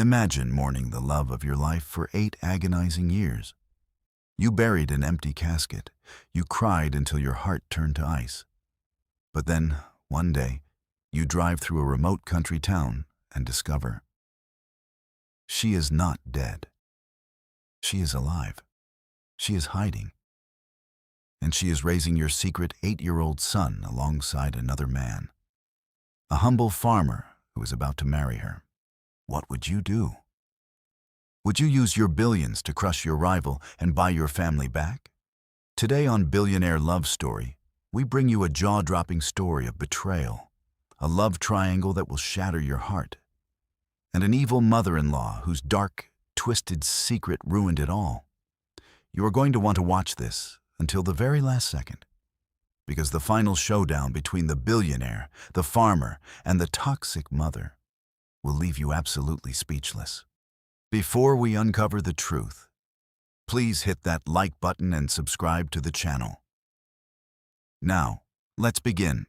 Imagine mourning the love of your life for 8 agonizing years. You buried an empty casket. You cried until your heart turned to ice. But then, one day, you drive through a remote country town and discover she is not dead. She is alive. She is hiding. And she is raising your secret 8-year-old son alongside another man, a humble farmer who is about to marry her. What would you do? Would you use your billions to crush your rival and buy your family back? Today on Billionaire Love Story, we bring you a jaw-dropping story of betrayal, a love triangle that will shatter your heart, and an evil mother-in-law whose dark, twisted secret ruined it all. You are going to want to watch this until the very last second, because the final showdown between the billionaire, the farmer, and the toxic mother will leave you absolutely speechless. Before we uncover the truth, please hit that like button and subscribe to the channel. Now, let's begin.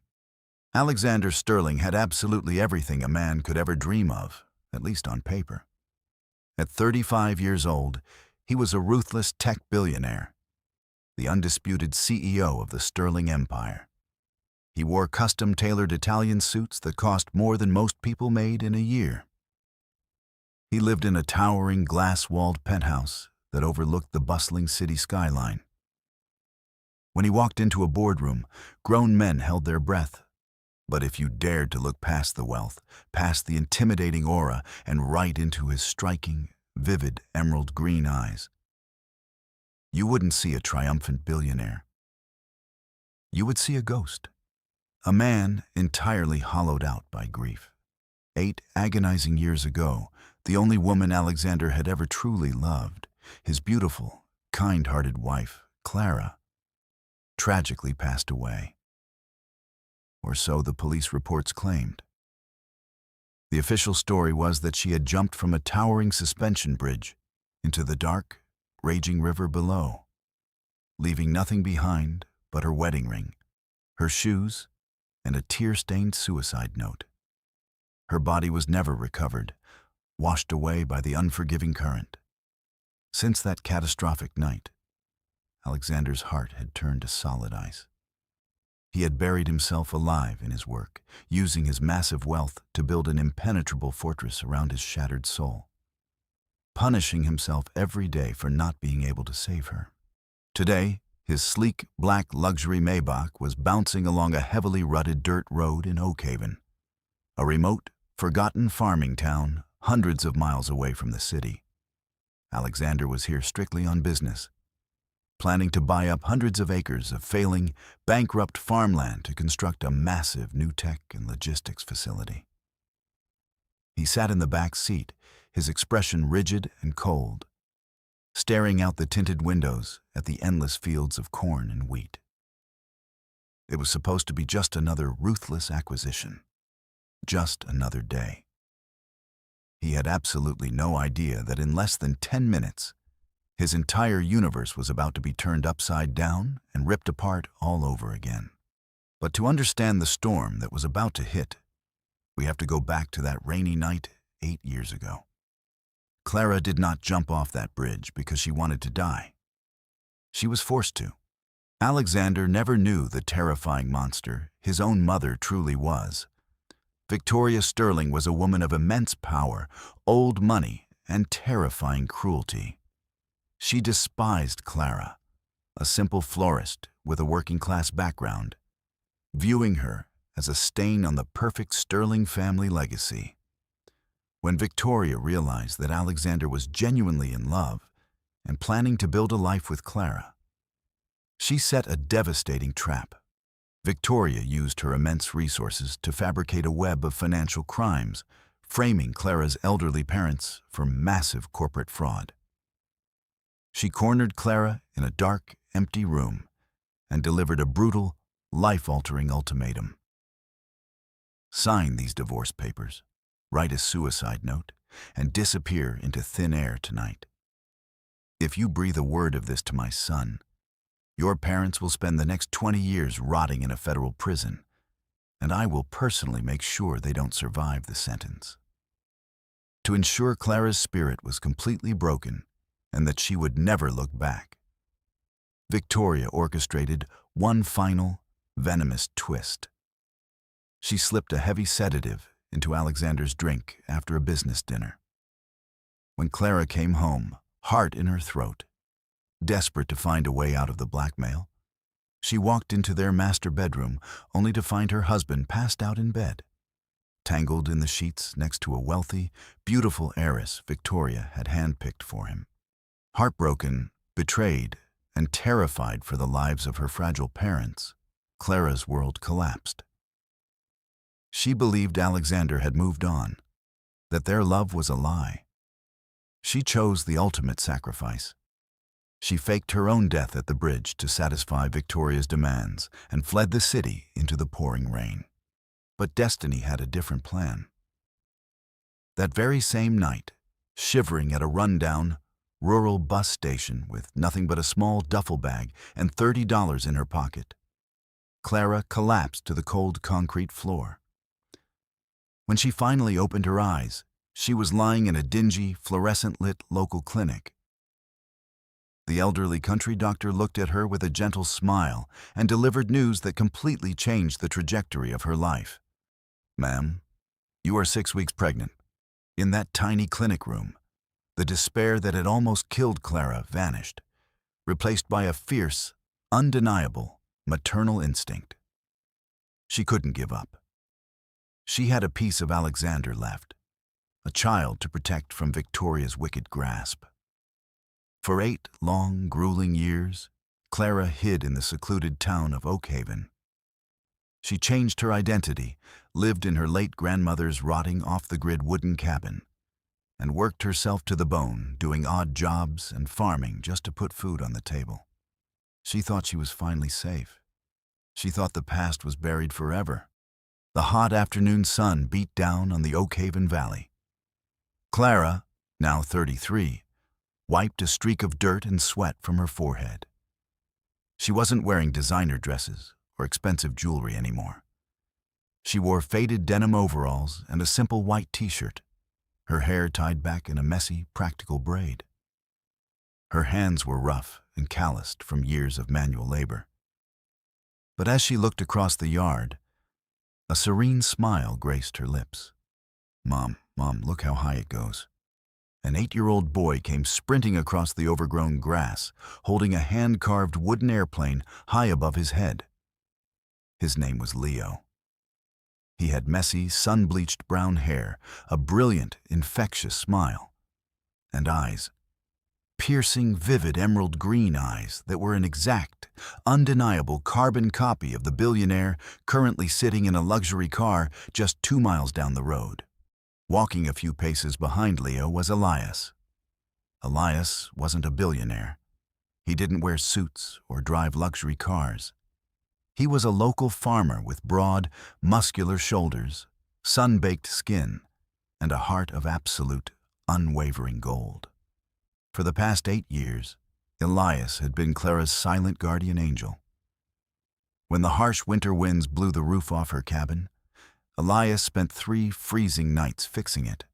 Alexander Sterling had absolutely everything a man could ever dream of, at least on paper. At 35 years old, he was a ruthless tech billionaire, the undisputed CEO of the Sterling Empire. He wore custom-tailored Italian suits that cost more than most people made in a year. He lived in a towering glass-walled penthouse that overlooked the bustling city skyline. When he walked into a boardroom, grown men held their breath. But if you dared to look past the wealth, past the intimidating aura, and right into his striking, vivid emerald green eyes, you wouldn't see a triumphant billionaire. You would see a ghost, a man entirely hollowed out by grief. 8 agonizing years ago, the only woman Alexander had ever truly loved, his beautiful, kind-hearted wife, Clara, tragically passed away. Or so the police reports claimed. The official story was that she had jumped from a towering suspension bridge into the dark, raging river below, leaving nothing behind but her wedding ring, her shoes, and a tear-stained suicide note. Her body was never recovered, washed away by the unforgiving current. Since that catastrophic night, Alexander's heart had turned to solid ice. He had buried himself alive in his work, using his massive wealth to build an impenetrable fortress around his shattered soul, punishing himself every day for not being able to save her. Today, his sleek, black luxury Maybach was bouncing along a heavily rutted dirt road in Oakhaven, a remote, forgotten farming town hundreds of miles away from the city. Alexander was here strictly on business, planning to buy up hundreds of acres of failing, bankrupt farmland to construct a massive new tech and logistics facility. He sat in the back seat, his expression rigid and cold, staring out the tinted windows at the endless fields of corn and wheat. It was supposed to be just another ruthless acquisition, just another day. He had absolutely no idea that in less than 10 minutes, his entire universe was about to be turned upside down and ripped apart all over again. But to understand the storm that was about to hit, we have to go back to that rainy night 8 years ago. Clara did not jump off that bridge because she wanted to die. She was forced to. Alexander never knew the terrifying monster his own mother truly was. Victoria Sterling was a woman of immense power, old money, and terrifying cruelty. She despised Clara, a simple florist with a working-class background, viewing her as a stain on the perfect Sterling family legacy. When Victoria realized that Alexander was genuinely in love and planning to build a life with Clara, she set a devastating trap. Victoria used her immense resources to fabricate a web of financial crimes, framing Clara's elderly parents for massive corporate fraud. She cornered Clara in a dark, empty room and delivered a brutal, life-altering ultimatum. Sign these divorce papers, write a suicide note, and disappear into thin air tonight. If you breathe a word of this to my son, your parents will spend the next 20 years rotting in a federal prison, and I will personally make sure they don't survive the sentence. to ensure Clara's spirit was completely broken and that she would never look back. Victoria orchestrated one final, venomous twist. She slipped a heavy sedative into Alexander's drink after a business dinner. When Clara came home, heart in her throat, desperate to find a way out of the blackmail, she walked into their master bedroom only to find her husband passed out in bed, tangled in the sheets next to a wealthy, beautiful heiress Victoria had handpicked for him. Heartbroken, betrayed, and terrified for the lives of her fragile parents, Clara's world collapsed. She believed Alexander had moved on, that their love was a lie. She chose the ultimate sacrifice. She faked her own death at the bridge to satisfy Victoria's demands and fled the city into the pouring rain. But destiny had a different plan. That very same night, shivering at a rundown, rural bus station with nothing but a small duffel bag and $30 in her pocket, Clara collapsed to the cold concrete floor. When she finally opened her eyes, she was lying in a dingy, fluorescent-lit local clinic. The elderly country doctor looked at her with a gentle smile and delivered news that completely changed the trajectory of her life. "Ma'am, you are 6 weeks pregnant." In that tiny clinic room, the despair that had almost killed Clara vanished, replaced by a fierce, undeniable, maternal instinct. She couldn't give up. She had a piece of Alexander left, a child to protect from Victoria's wicked grasp. For 8 long, grueling years, Clara hid in the secluded town of Oakhaven. She changed her identity, lived in her late grandmother's rotting off-the-grid wooden cabin, and worked herself to the bone, doing odd jobs and farming just to put food on the table. She thought she was finally safe. She thought the past was buried forever. The hot afternoon sun beat down on the Oakhaven Valley. Clara, now 33, wiped a streak of dirt and sweat from her forehead. She wasn't wearing designer dresses or expensive jewelry anymore. She wore faded denim overalls and a simple white t-shirt, her hair tied back in a messy, practical braid. Her hands were rough and calloused from years of manual labor. But as she looked across the yard, a serene smile graced her lips. Mom, look how high it goes." An 8-year-old boy came sprinting across the overgrown grass, holding a hand-carved wooden airplane high above his head. His name was Leo. He had messy, sun-bleached brown hair, a brilliant, infectious smile, and eyes, piercing, vivid emerald green eyes that were an exact, undeniable carbon copy of the billionaire currently sitting in a luxury car just 2 miles down the road. Walking a few paces behind Leo was Elias. Elias wasn't a billionaire. He didn't wear suits or drive luxury cars. He was a local farmer with broad, muscular shoulders, sun-baked skin, and a heart of absolute, unwavering gold. For the past 8 years, Elias had been Clara's silent guardian angel. When the harsh winter winds blew the roof off her cabin, Elias spent 3 freezing nights fixing it,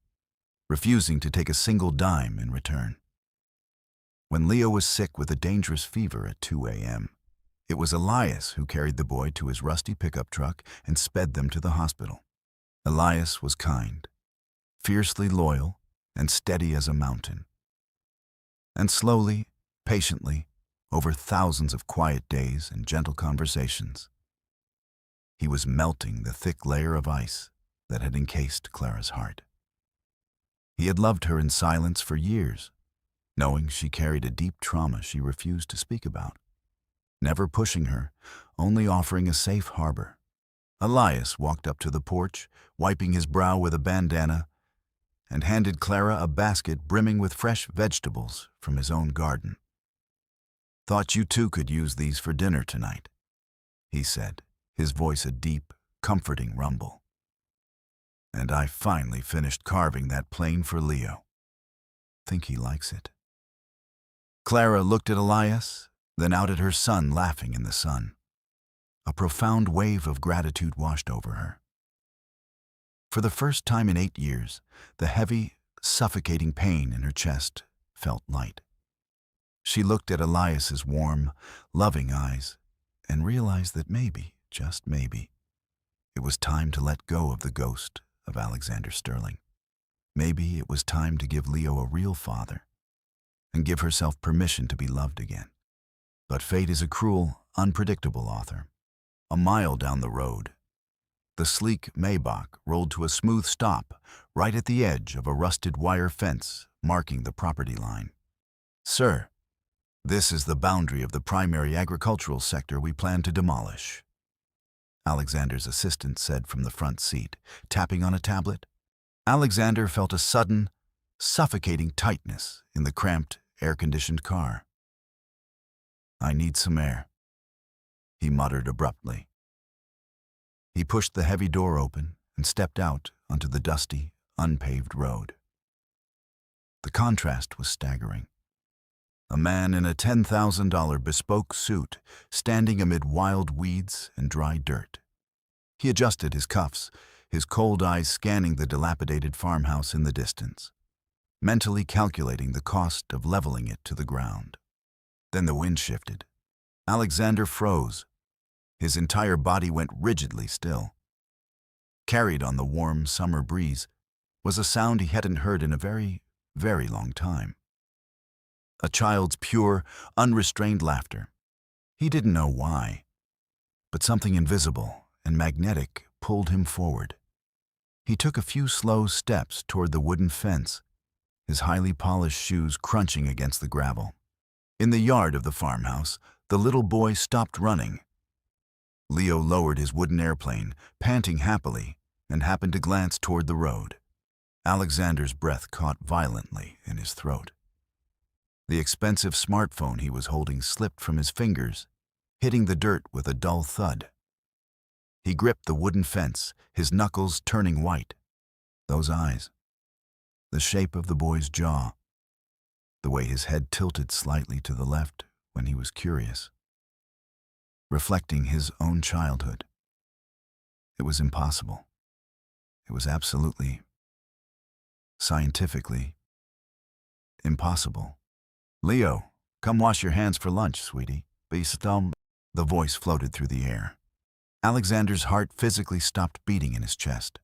refusing to take a single dime in return. When Leo was sick with a dangerous fever at 2 a.m., it was Elias who carried the boy to his rusty pickup truck and sped them to the hospital. Elias was kind, fiercely loyal, and steady as a mountain. And slowly, patiently, over thousands of quiet days and gentle conversations, he was melting the thick layer of ice that had encased Clara's heart. He had loved her in silence for years, knowing she carried a deep trauma she refused to speak about, never pushing her, only offering a safe harbor. Elias walked up to the porch, wiping his brow with a bandana, and handed Clara a basket brimming with fresh vegetables from his own garden. "Thought you too could use these for dinner tonight," he said, his voice a deep, comforting rumble. "And I finally finished carving that plane for Leo. Think he likes it." Clara looked at Elias, then out at her son laughing in the sun. A profound wave of gratitude washed over her. For the first time in 8 years, the heavy, suffocating pain in her chest felt light. She looked at Elias's warm, loving eyes and realized that maybe, just maybe, it was time to let go of the ghost of Alexander Sterling. Maybe it was time to give Leo a real father and give herself permission to be loved again. But fate is a cruel, unpredictable author. A mile down the road, the sleek Maybach rolled to a smooth stop right at the edge of a rusted wire fence marking the property line. "Sir, this is the boundary of the primary agricultural sector we plan to demolish," Alexander's assistant said from the front seat, tapping on a tablet. Alexander felt a sudden, suffocating tightness in the cramped, air-conditioned car. "I need some air," he muttered abruptly. He pushed the heavy door open and stepped out onto the dusty, unpaved road. The contrast was staggering. A man in a $10,000 bespoke suit standing amid wild weeds and dry dirt. He adjusted his cuffs, his cold eyes scanning the dilapidated farmhouse in the distance, mentally calculating the cost of leveling it to the ground. Then the wind shifted. Alexander froze. His entire body went rigidly still. Carried on the warm summer breeze was a sound he hadn't heard in a very, very long time. A child's pure, unrestrained laughter. He didn't know why, but something invisible and magnetic pulled him forward. He took a few slow steps toward the wooden fence, his highly polished shoes crunching against the gravel. In the yard of the farmhouse, the little boy stopped running. Leo lowered his wooden airplane, panting happily, and happened to glance toward the road. Alexander's breath caught violently in his throat. The expensive smartphone he was holding slipped from his fingers, hitting the dirt with a dull thud. He gripped the wooden fence, his knuckles turning white. Those eyes, the shape of the boy's jaw, the way his head tilted slightly to the left when he was curious, reflecting his own childhood. It was impossible. It was absolutely, scientifically, impossible. "Leo, come wash your hands for lunch, sweetie. Be stum." The voice floated through the air. Alexander's heart physically stopped beating in his chest.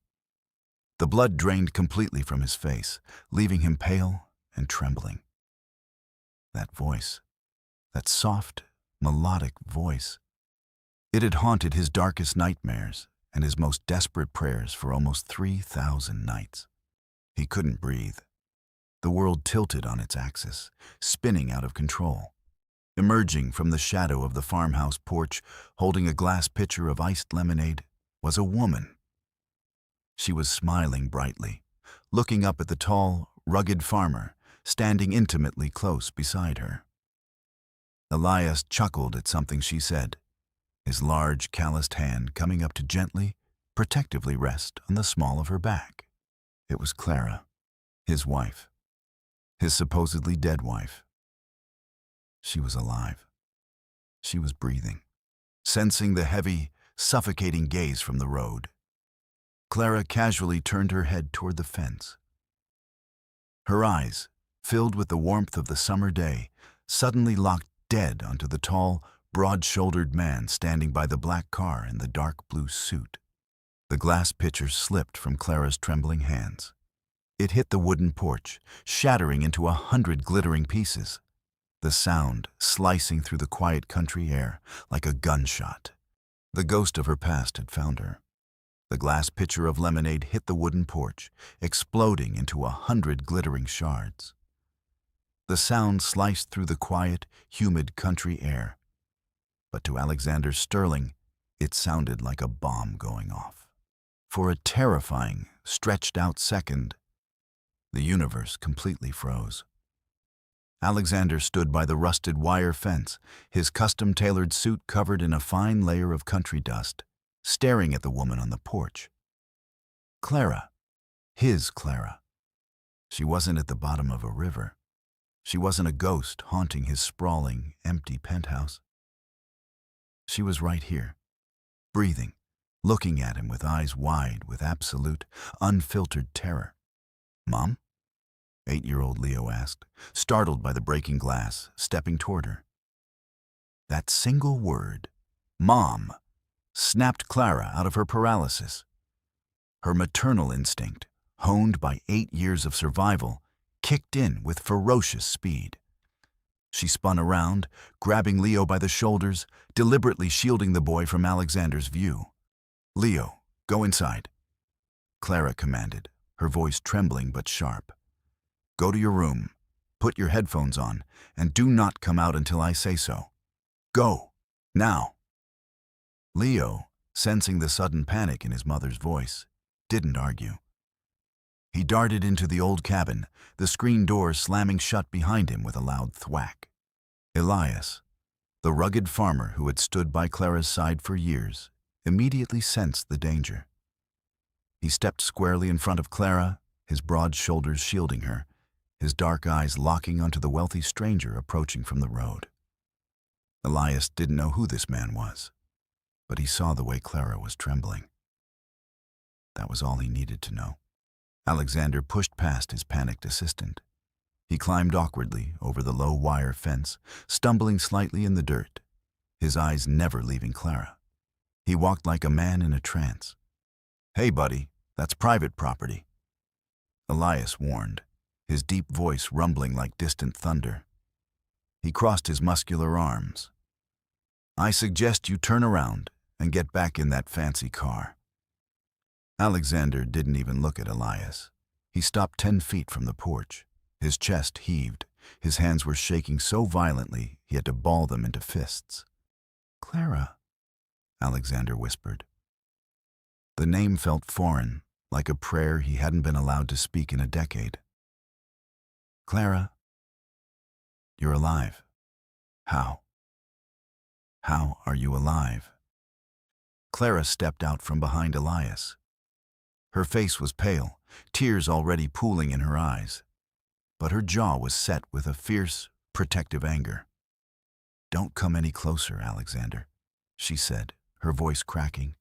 The blood drained completely from his face, leaving him pale and trembling. That voice, that soft, melodic voice, it had haunted his darkest nightmares and his most desperate prayers for almost 3,000 nights. He couldn't breathe. The world tilted on its axis, spinning out of control. Emerging from the shadow of the farmhouse porch, holding a glass pitcher of iced lemonade, was a woman. She was smiling brightly, looking up at the tall, rugged farmer, standing intimately close beside her. Elias chuckled at something she said, his large, calloused hand coming up to gently, protectively rest on the small of her back. It was Clara, his wife, his supposedly dead wife. She was alive. She was breathing, sensing the heavy, suffocating gaze from the road. Clara casually turned her head toward the fence. Her eyes, filled with the warmth of the summer day, suddenly locked dead onto the tall, broad-shouldered man standing by the black car in the dark blue suit. The glass pitcher slipped from Clara's trembling hands. It hit the wooden porch, shattering into 100 glittering pieces, the sound slicing through the quiet country air like a gunshot. The ghost of her past had found her. The glass pitcher of lemonade hit the wooden porch, exploding into 100 glittering shards. The sound sliced through the quiet, humid country air. But to Alexander Sterling, it sounded like a bomb going off. For a terrifying, stretched-out second, the universe completely froze. Alexander stood by the rusted wire fence, his custom-tailored suit covered in a fine layer of country dust, staring at the woman on the porch. Clara. His Clara. She wasn't at the bottom of a river. She wasn't a ghost haunting his sprawling, empty penthouse. She was right here, breathing, looking at him with eyes wide with absolute, unfiltered terror. "Mom?" 8-year-old Leo asked, startled by the breaking glass, stepping toward her. That single word, Mom, snapped Clara out of her paralysis. Her maternal instinct, honed by 8 years of survival, kicked in with ferocious speed. She spun around, grabbing Leo by the shoulders, deliberately shielding the boy from Alexander's view. "Leo, go inside," Clara commanded, her voice trembling but sharp. "Go to your room, put your headphones on, and do not come out until I say so. Go, now." Leo, sensing the sudden panic in his mother's voice, didn't argue. He darted into the old cabin, the screen door slamming shut behind him with a loud thwack. Elias, the rugged farmer who had stood by Clara's side for years, immediately sensed the danger. He stepped squarely in front of Clara, his broad shoulders shielding her, his dark eyes locking onto the wealthy stranger approaching from the road. Elias didn't know who this man was, but he saw the way Clara was trembling. That was all he needed to know. Alexander pushed past his panicked assistant. He climbed awkwardly over the low wire fence, stumbling slightly in the dirt, his eyes never leaving Clara. He walked like a man in a trance. "Hey, buddy, that's private property," Elias warned, his deep voice rumbling like distant thunder. He crossed his muscular arms. "I suggest you turn around and get back in that fancy car." Alexander didn't even look at Elias. He stopped 10 feet from the porch. His chest heaved. His hands were shaking so violently he had to ball them into fists. "Clara," Alexander whispered. The name felt foreign, like a prayer he hadn't been allowed to speak in a decade. "Clara, you're alive. How? How are you alive?" Clara stepped out from behind Elias. Her face was pale, tears already pooling in her eyes, but her jaw was set with a fierce, protective anger. "Don't come any closer, Alexander," she said, her voice cracking.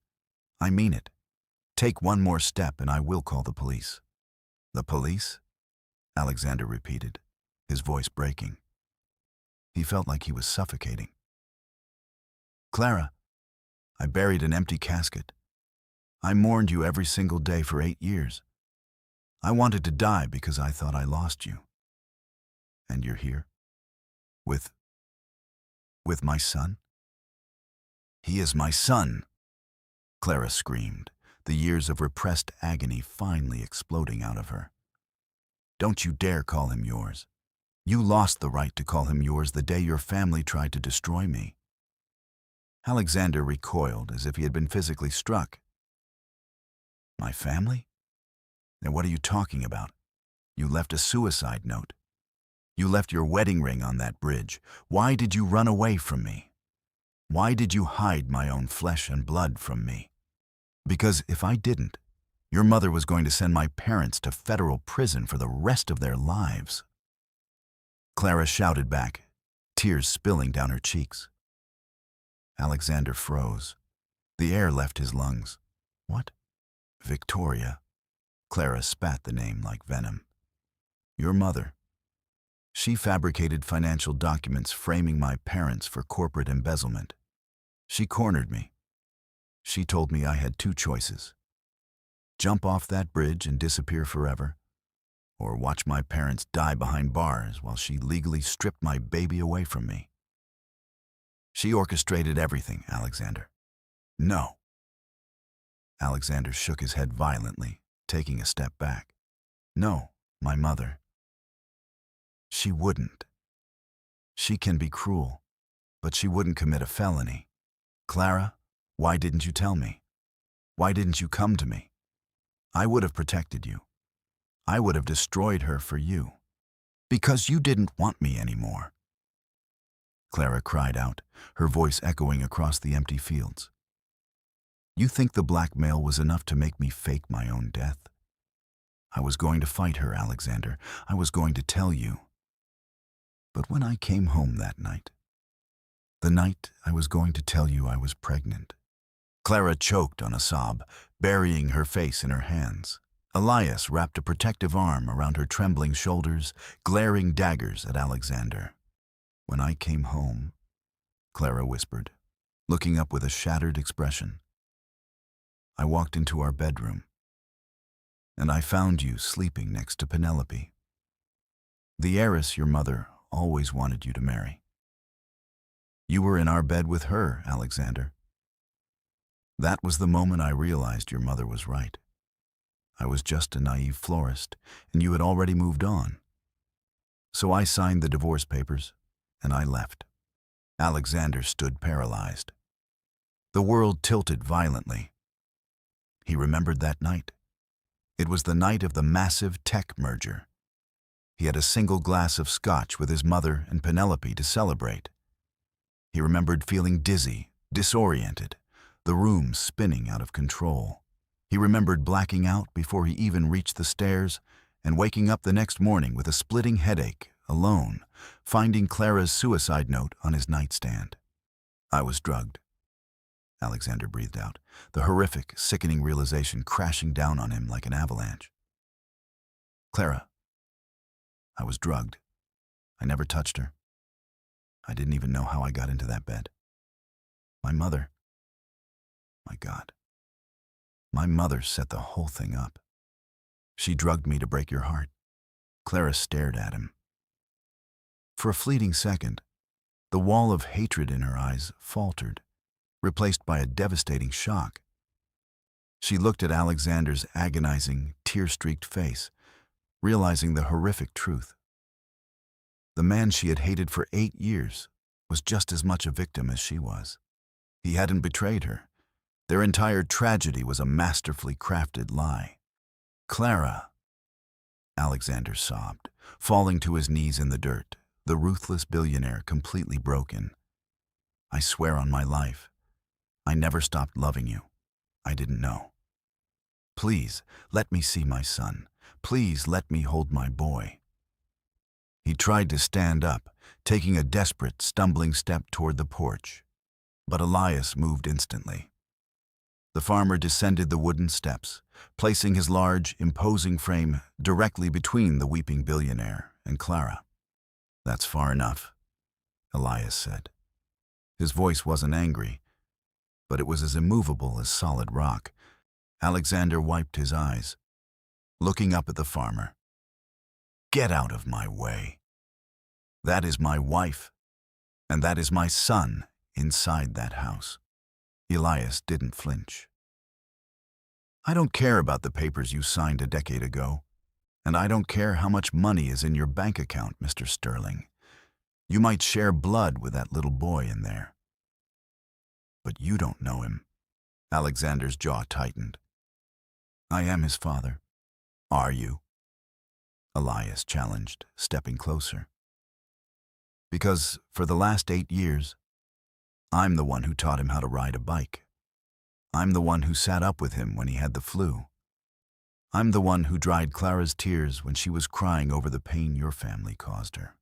"I mean it. Take one more step and I will call the police." "The police?" Alexander repeated, his voice breaking. He felt like he was suffocating. "Clara, I buried an empty casket. I mourned you every single day for 8 years. I wanted to die because I thought I lost you. And you're here? With my son?" "He is my son," Clara screamed, the years of repressed agony finally exploding out of her. "Don't you dare call him yours. You lost the right to call him yours the day your family tried to destroy me." Alexander recoiled as if he had been physically struck. "My family? Then what are you talking about? You left a suicide note. You left your wedding ring on that bridge. Why did you run away from me? Why did you hide my own flesh and blood from me? Because if I didn't, your mother was going to send my parents to federal prison for the rest of their lives." Clara shouted back, tears spilling down her cheeks. Alexander froze. The air left his lungs. "What?" "Victoria." Clara spat the name like venom. "Your mother. She fabricated financial documents framing my parents for corporate embezzlement. She cornered me. She told me I had 2 choices. Jump off that bridge and disappear forever, or watch my parents die behind bars while she legally stripped my baby away from me. She orchestrated everything, Alexander." "No." Alexander shook his head violently, taking a step back. "No, my mother. She wouldn't. She can be cruel, but she wouldn't commit a felony. Clara, why didn't you tell me? Why didn't you come to me? I would have protected you. I would have destroyed her for you. Because you didn't want me anymore." Clara cried out, her voice echoing across the empty fields. "You think the blackmail was enough to make me fake my own death? I was going to fight her, Alexander. I was going to tell you. But when I came home that night, the night I was going to tell you I was pregnant." Clara choked on a sob, burying her face in her hands. Elias wrapped a protective arm around her trembling shoulders, glaring daggers at Alexander. "When I came home," Clara whispered, looking up with a shattered expression, "I walked into our bedroom, and I found you sleeping next to Penelope, the heiress your mother always wanted you to marry. You were in our bed with her, Alexander. That was the moment I realized your mother was right. I was just a naive florist, and you had already moved on. So I signed the divorce papers, and I left." Alexander stood paralyzed. The world tilted violently. He remembered that night. It was the night of the massive tech merger. He had a single glass of scotch with his mother and Penelope to celebrate. He remembered feeling dizzy, disoriented, the room spinning out of control. He remembered blacking out before he even reached the stairs and waking up the next morning with a splitting headache, alone, finding Clara's suicide note on his nightstand. "I was drugged," Alexander breathed out, the horrific, sickening realization crashing down on him like an avalanche. "Clara, I was drugged. I never touched her. I didn't even know how I got into that bed. My mother, my God, my mother set the whole thing up. She drugged me to break your heart." Clara stared at him. For a fleeting second, the wall of hatred in her eyes faltered, replaced by a devastating shock. She looked at Alexander's agonizing, tear-streaked face, realizing the horrific truth. The man she had hated for 8 years was just as much a victim as she was. He hadn't betrayed her. Their entire tragedy was a masterfully crafted lie. "Clara," Alexander sobbed, falling to his knees in the dirt, the ruthless billionaire completely broken. "I swear on my life, I never stopped loving you. I didn't know. Please, let me see my son. Please let me hold my boy." He tried to stand up, taking a desperate, stumbling step toward the porch. But Elias moved instantly. The farmer descended the wooden steps, placing his large, imposing frame directly between the weeping billionaire and Clara. "That's far enough," Elias said. His voice wasn't angry, but it was as immovable as solid rock. Alexander wiped his eyes, looking up at the farmer. "Get out of my way. That is my wife, and that is my son inside that house." Elias didn't flinch. "I don't care about the papers you signed a decade ago, and I don't care how much money is in your bank account, Mr. Sterling. You might share blood with that little boy in there. But you don't know him." Alexander's jaw tightened. "I am his father." "Are you?" Elias challenged, stepping closer. "Because for the last 8 years, I'm the one who taught him how to ride a bike. I'm the one who sat up with him when he had the flu. I'm the one who dried Clara's tears when she was crying over the pain your family caused her.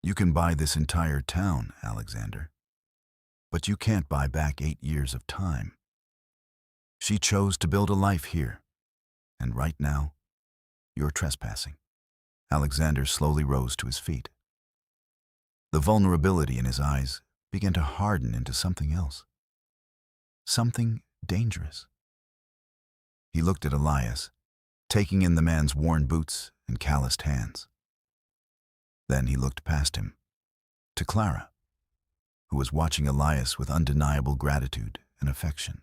You can buy this entire town, Alexander, but you can't buy back 8 years of time. She chose to build a life here, and right now, you're trespassing." Alexander slowly rose to his feet. The vulnerability in his eyes began to harden into something else. Something dangerous. He looked at Elias, taking in the man's worn boots and calloused hands. Then he looked past him, to Clara, who was watching Elias with undeniable gratitude and affection.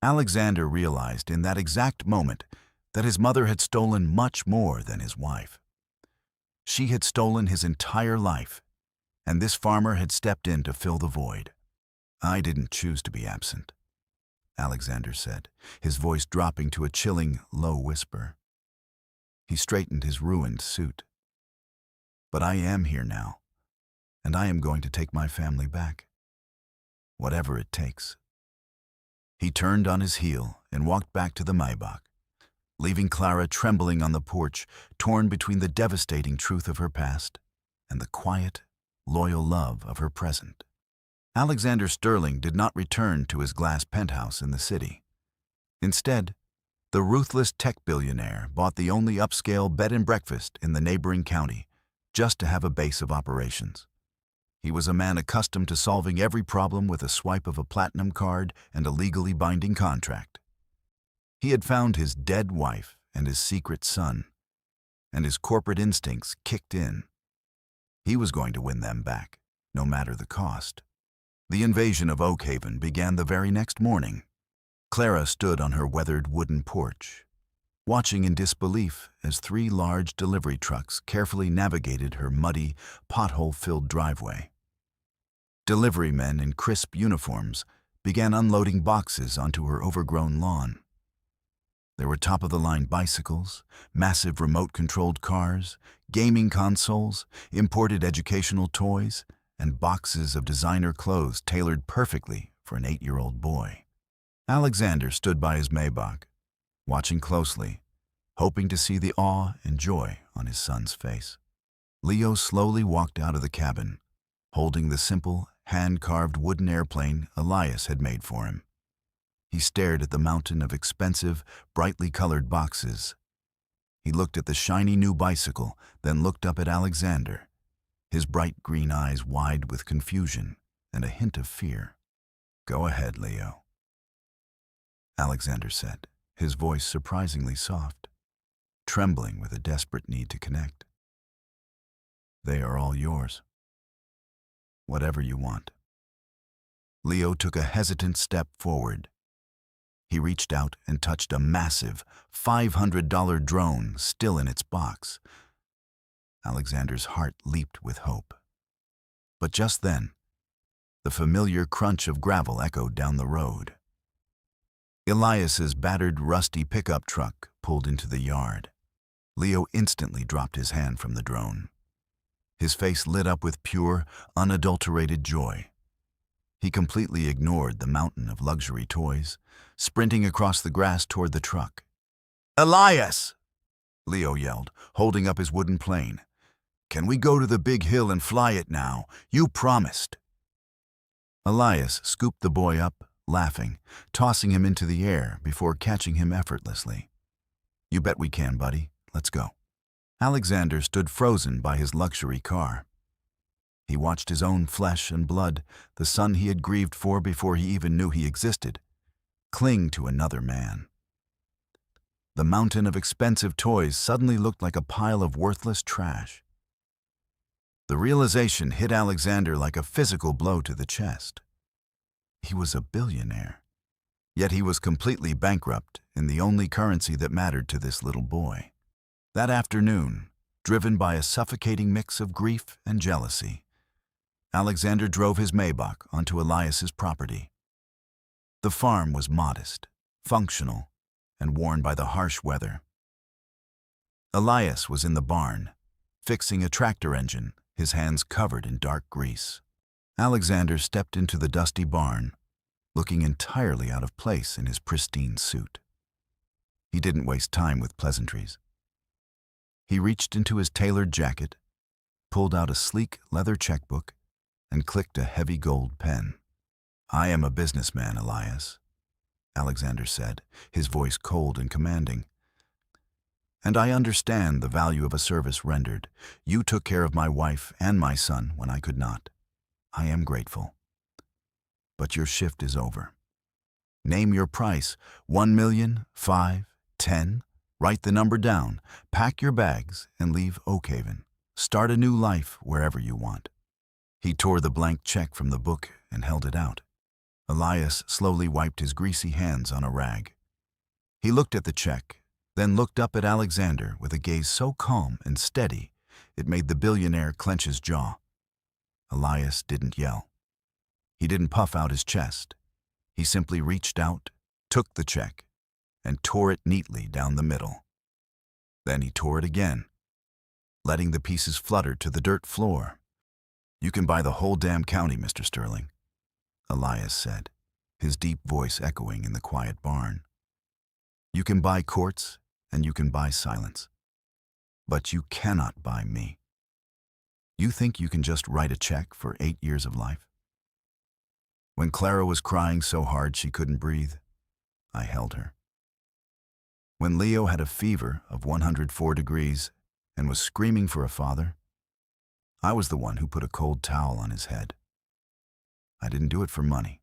Alexander realized in that exact moment that his mother had stolen much more than his wife. She had stolen his entire life, and this farmer had stepped in to fill the void. "I didn't choose to be absent," Alexander said, his voice dropping to a chilling, low whisper. He straightened his ruined suit. "But I am here now, and I am going to take my family back. Whatever it takes." He turned on his heel and walked back to the Maybach, leaving Clara trembling on the porch, torn between the devastating truth of her past and the quiet, loyal love of her present. Alexander Sterling did not return to his glass penthouse in the city. Instead, The ruthless tech billionaire bought the only upscale bed and breakfast in the neighboring county just to have a base of operations. He was a man accustomed to solving every problem with a swipe of a platinum card and a legally binding contract. He had found his dead wife and his secret son, and his corporate instincts kicked in. He was going to win them back, no matter the cost. The invasion of Oakhaven began the very next morning. Clara stood on her weathered wooden porch, watching in disbelief as 3 large delivery trucks carefully navigated her muddy, pothole-filled driveway. Delivery men in crisp uniforms began unloading boxes onto her overgrown lawn. There were top-of-the-line bicycles, massive remote-controlled cars, gaming consoles, imported educational toys, and boxes of designer clothes tailored perfectly for an 8-year-old boy. Alexander stood by his Maybach, watching closely, hoping to see the awe and joy on his son's face. Leo slowly walked out of the cabin, holding the simple, hand-carved wooden airplane Elias had made for him. He stared at the mountain of expensive, brightly colored boxes. He looked at the shiny new bicycle, then looked up at Alexander, his bright green eyes wide with confusion and a hint of fear. "Go ahead, Leo," Alexander said, his voice surprisingly soft, trembling with a desperate need to connect. "They are all yours. Whatever you want." Leo took a hesitant step forward. He reached out and touched a massive $500 drone still in its box. Alexander's heart leaped with hope. But just then, the familiar crunch of gravel echoed down the road. Elias's battered, rusty pickup truck pulled into the yard. Leo instantly dropped his hand from the drone. His face lit up with pure, unadulterated joy. He completely ignored the mountain of luxury toys, sprinting across the grass toward the truck. "Elias!" Leo yelled, holding up his wooden plane. "Can we go to the big hill and fly it now? You promised." Elias scooped the boy up, laughing, tossing him into the air before catching him effortlessly. "You bet we can, buddy. Let's go." Alexander stood frozen by his luxury car. He watched his own flesh and blood, the son he had grieved for before he even knew he existed, cling to another man. The mountain of expensive toys suddenly looked like a pile of worthless trash. The realization hit Alexander like a physical blow to the chest. He was a billionaire, yet he was completely bankrupt in the only currency that mattered to this little boy. That afternoon, driven by a suffocating mix of grief and jealousy, Alexander drove his Maybach onto Elias's property. The farm was modest, functional, and worn by the harsh weather. Elias was in the barn, fixing a tractor engine, his hands covered in dark grease. Alexander stepped into the dusty barn, looking entirely out of place in his pristine suit. He didn't waste time with pleasantries. He reached into his tailored jacket, pulled out a sleek leather checkbook, and clicked a heavy gold pen. "I am a businessman, Elias," Alexander said, his voice cold and commanding. "And I understand the value of a service rendered. You took care of my wife and my son when I could not. I am grateful. But your shift is over. Name your price, 1 million, 5, 10, write the number down, pack your bags, and leave Oakhaven. Start a new life wherever you want." He tore the blank check from the book and held it out. Elias slowly wiped his greasy hands on a rag. He looked at the check, then looked up at Alexander with a gaze so calm and steady it made the billionaire clench his jaw. Elias didn't yell. He didn't puff out his chest. He simply reached out, took the check, and tore it neatly down the middle. Then he tore it again, letting the pieces flutter to the dirt floor. "You can buy the whole damn county, Mr. Sterling," Elias said, his deep voice echoing in the quiet barn. "You can buy courts and you can buy silence. But you cannot buy me. You think you can just write a check for 8 years of life?" When Clara was crying so hard she couldn't breathe, I held her. When Leo had a fever of 104 degrees and was screaming for a father, I was the one who put a cold towel on his head. I didn't do it for money.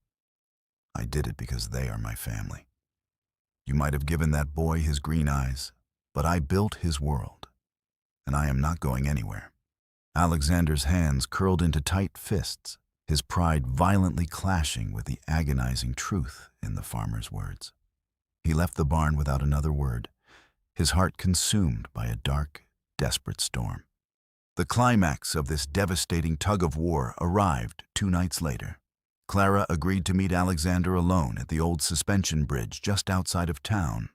I did it because they are my family. You might have given that boy his green eyes, but I built his world, and I am not going anywhere. Alexander's hands curled into tight fists, his pride violently clashing with the agonizing truth in the farmer's words. He left the barn without another word, his heart consumed by a dark, desperate storm. The climax of this devastating tug-of-war arrived 2 nights later. Clara agreed to meet Alexander alone at the old suspension bridge just outside of town.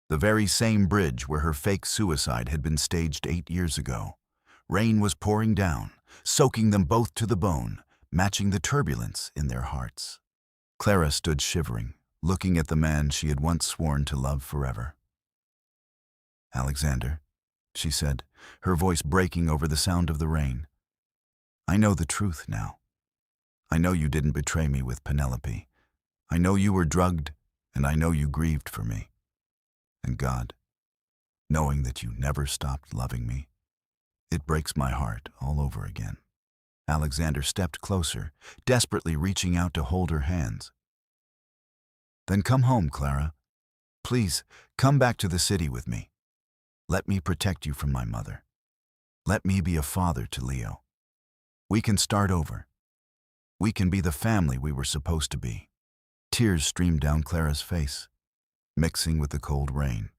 The very same bridge where her fake suicide had been staged 8 years ago. Rain was pouring down, soaking them both to the bone, matching the turbulence in their hearts. Clara stood shivering, looking at the man she had once sworn to love forever. "Alexander," she said, her voice breaking over the sound of the rain. "I know the truth now. I know you didn't betray me with Penelope. I know you were drugged, and I know you grieved for me. And God, knowing that you never stopped loving me, it breaks my heart all over again." Alexander stepped closer, desperately reaching out to hold her hands. "Then come home, Clara. Please, come back to the city with me. Let me protect you from my mother. Let me be a father to Leo. We can start over. We can be the family we were supposed to be." Tears streamed down Clara's face, mixing with the cold rain.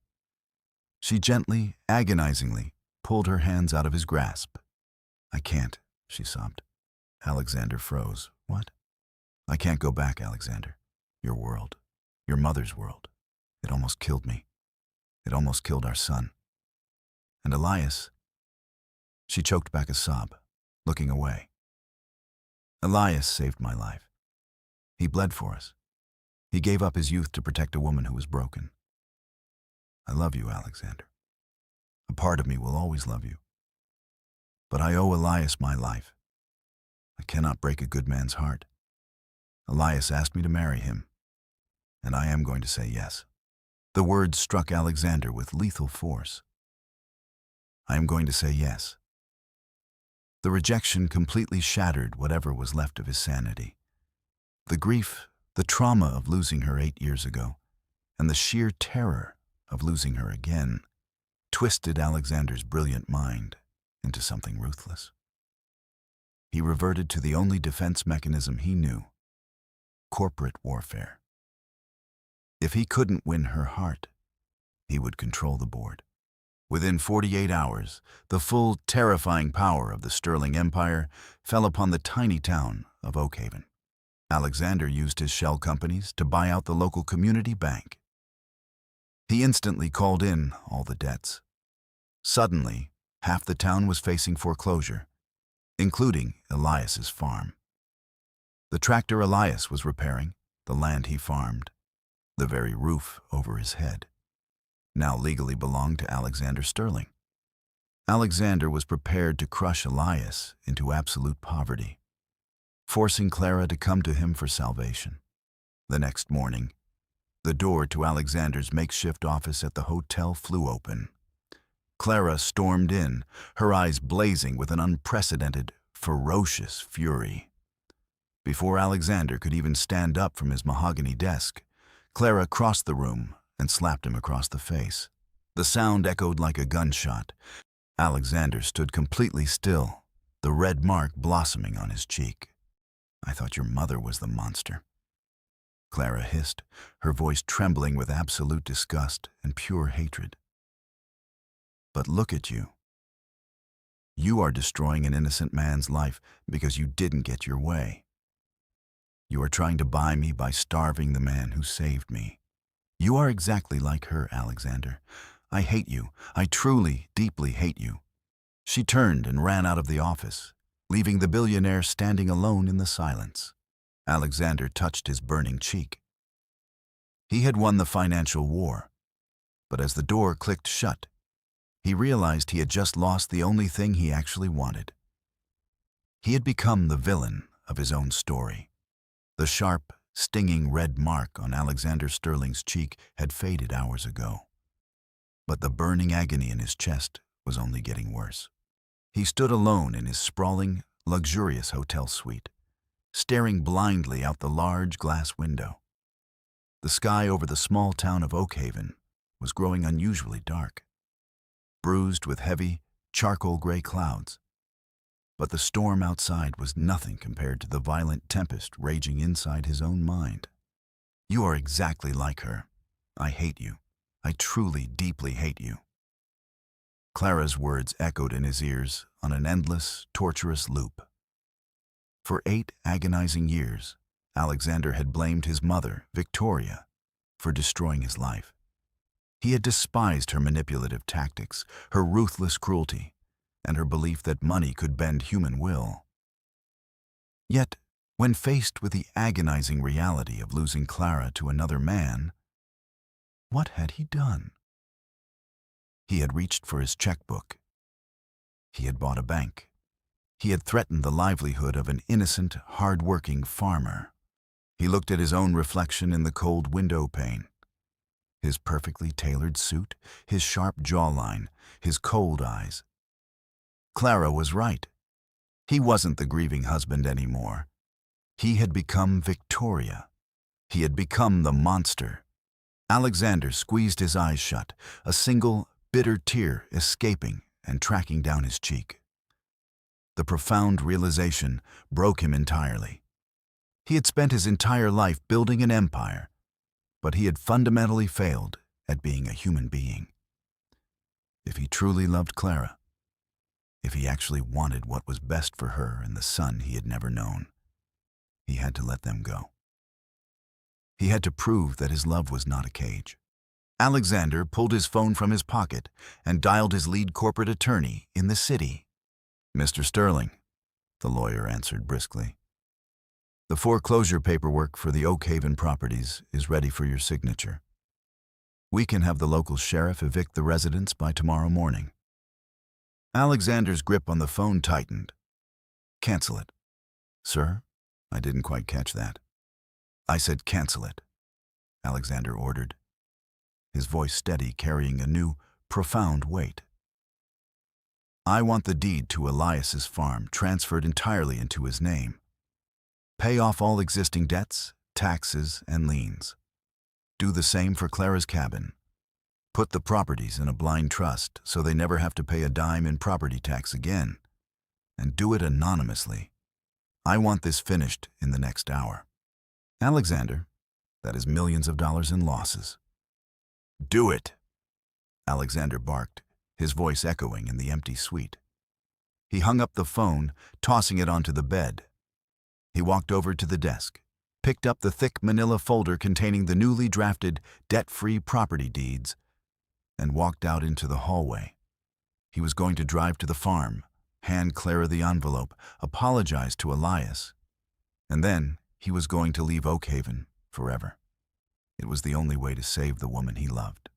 She gently, agonizingly, pulled her hands out of his grasp. "I can't," she sobbed. Alexander froze. "What?" "I can't go back, Alexander. Your world, your mother's world. It almost killed me. It almost killed our son. And Elias..." She choked back a sob, looking away. "Elias saved my life. He bled for us. He gave up his youth to protect a woman who was broken. I love you, Alexander. A part of me will always love you. But I owe Elias my life. I cannot break a good man's heart. Elias asked me to marry him, and I am going to say yes." The words struck Alexander with lethal force. I am going to say yes. The rejection completely shattered whatever was left of his sanity. The grief, the trauma of losing her 8 years ago, and the sheer terror of losing her again, twisted Alexander's brilliant mind into something ruthless. He reverted to the only defense mechanism he knew: corporate warfare. If he couldn't win her heart, he would control the board. Within 48 hours, the full, terrifying power of the Sterling Empire fell upon the tiny town of Oakhaven. Alexander used his shell companies to buy out the local community bank. He instantly called in all the debts. Suddenly, half the town was facing foreclosure, including Elias's farm. The tractor Elias was repairing, the land he farmed, the very roof over his head, now legally belonged to Alexander Sterling. Alexander was prepared to crush Elias into absolute poverty, forcing Clara to come to him for salvation. The next morning, the door to Alexander's makeshift office at the hotel flew open. Clara stormed in, her eyes blazing with an unprecedented, ferocious fury. Before Alexander could even stand up from his mahogany desk, Clara crossed the room and slapped him across the face. The sound echoed like a gunshot. Alexander stood completely still, the red mark blossoming on his cheek. "I thought your mother was the monster," Clara hissed, her voice trembling with absolute disgust and pure hatred. "But look at you. You are destroying an innocent man's life because you didn't get your way. You are trying to buy me by starving the man who saved me. You are exactly like her, Alexander. I hate you. I truly, deeply hate you." She turned and ran out of the office, leaving the billionaire standing alone in the silence. Alexander touched his burning cheek. He had won the financial war, but as the door clicked shut, he realized he had just lost the only thing he actually wanted. He had become the villain of his own story. The sharp, stinging red mark on Alexander Sterling's cheek had faded hours ago. But the burning agony in his chest was only getting worse. He stood alone in his sprawling, luxurious hotel suite, staring blindly out the large glass window. The sky over the small town of Oakhaven was growing unusually dark, bruised with heavy, charcoal-gray clouds. But the storm outside was nothing compared to the violent tempest raging inside his own mind. "You are exactly like her. I hate you. I truly, deeply hate you." Clara's words echoed in his ears on an endless, torturous loop. For 8 agonizing years, Alexander had blamed his mother, Victoria, for destroying his life. He had despised her manipulative tactics, her ruthless cruelty, and her belief that money could bend human will. Yet, when faced with the agonizing reality of losing Clara to another man, what had he done? He had reached for his checkbook. He had bought a bank. He had threatened the livelihood of an innocent, hard-working farmer. He looked at his own reflection in the cold window pane. His perfectly tailored suit, his sharp jawline, his cold eyes. Clara was right. He wasn't the grieving husband anymore. He had become Victoria. He had become the monster. Alexander squeezed his eyes shut, a single, bitter tear escaping and tracking down his cheek. The profound realization broke him entirely. He had spent his entire life building an empire, but he had fundamentally failed at being a human being. If he truly loved Clara, if he actually wanted what was best for her and the son he had never known, he had to let them go. He had to prove that his love was not a cage. Alexander pulled his phone from his pocket and dialed his lead corporate attorney in the city. "Mr. Sterling," the lawyer answered briskly. "The foreclosure paperwork for the Oakhaven properties is ready for your signature. We can have the local sheriff evict the residents by tomorrow morning." Alexander's grip on the phone tightened. "Cancel it." "Sir, I didn't quite catch that." "I said cancel it," Alexander ordered, his voice steady, carrying a new, profound weight. "I want the deed to Elias's farm transferred entirely into his name. Pay off all existing debts, taxes, and liens. Do the same for Clara's cabin. Put the properties in a blind trust so they never have to pay a dime in property tax again. And do it anonymously. I want this finished in the next hour." "Alexander, that is millions of dollars in losses." "Do it," Alexander barked, his voice echoing in the empty suite. He hung up the phone, tossing it onto the bed. He walked over to the desk, picked up the thick manila folder containing the newly drafted, debt-free property deeds, and walked out into the hallway. He was going to drive to the farm, hand Clara the envelope, apologize to Elias, and then he was going to leave Oakhaven forever. It was the only way to save the woman he loved.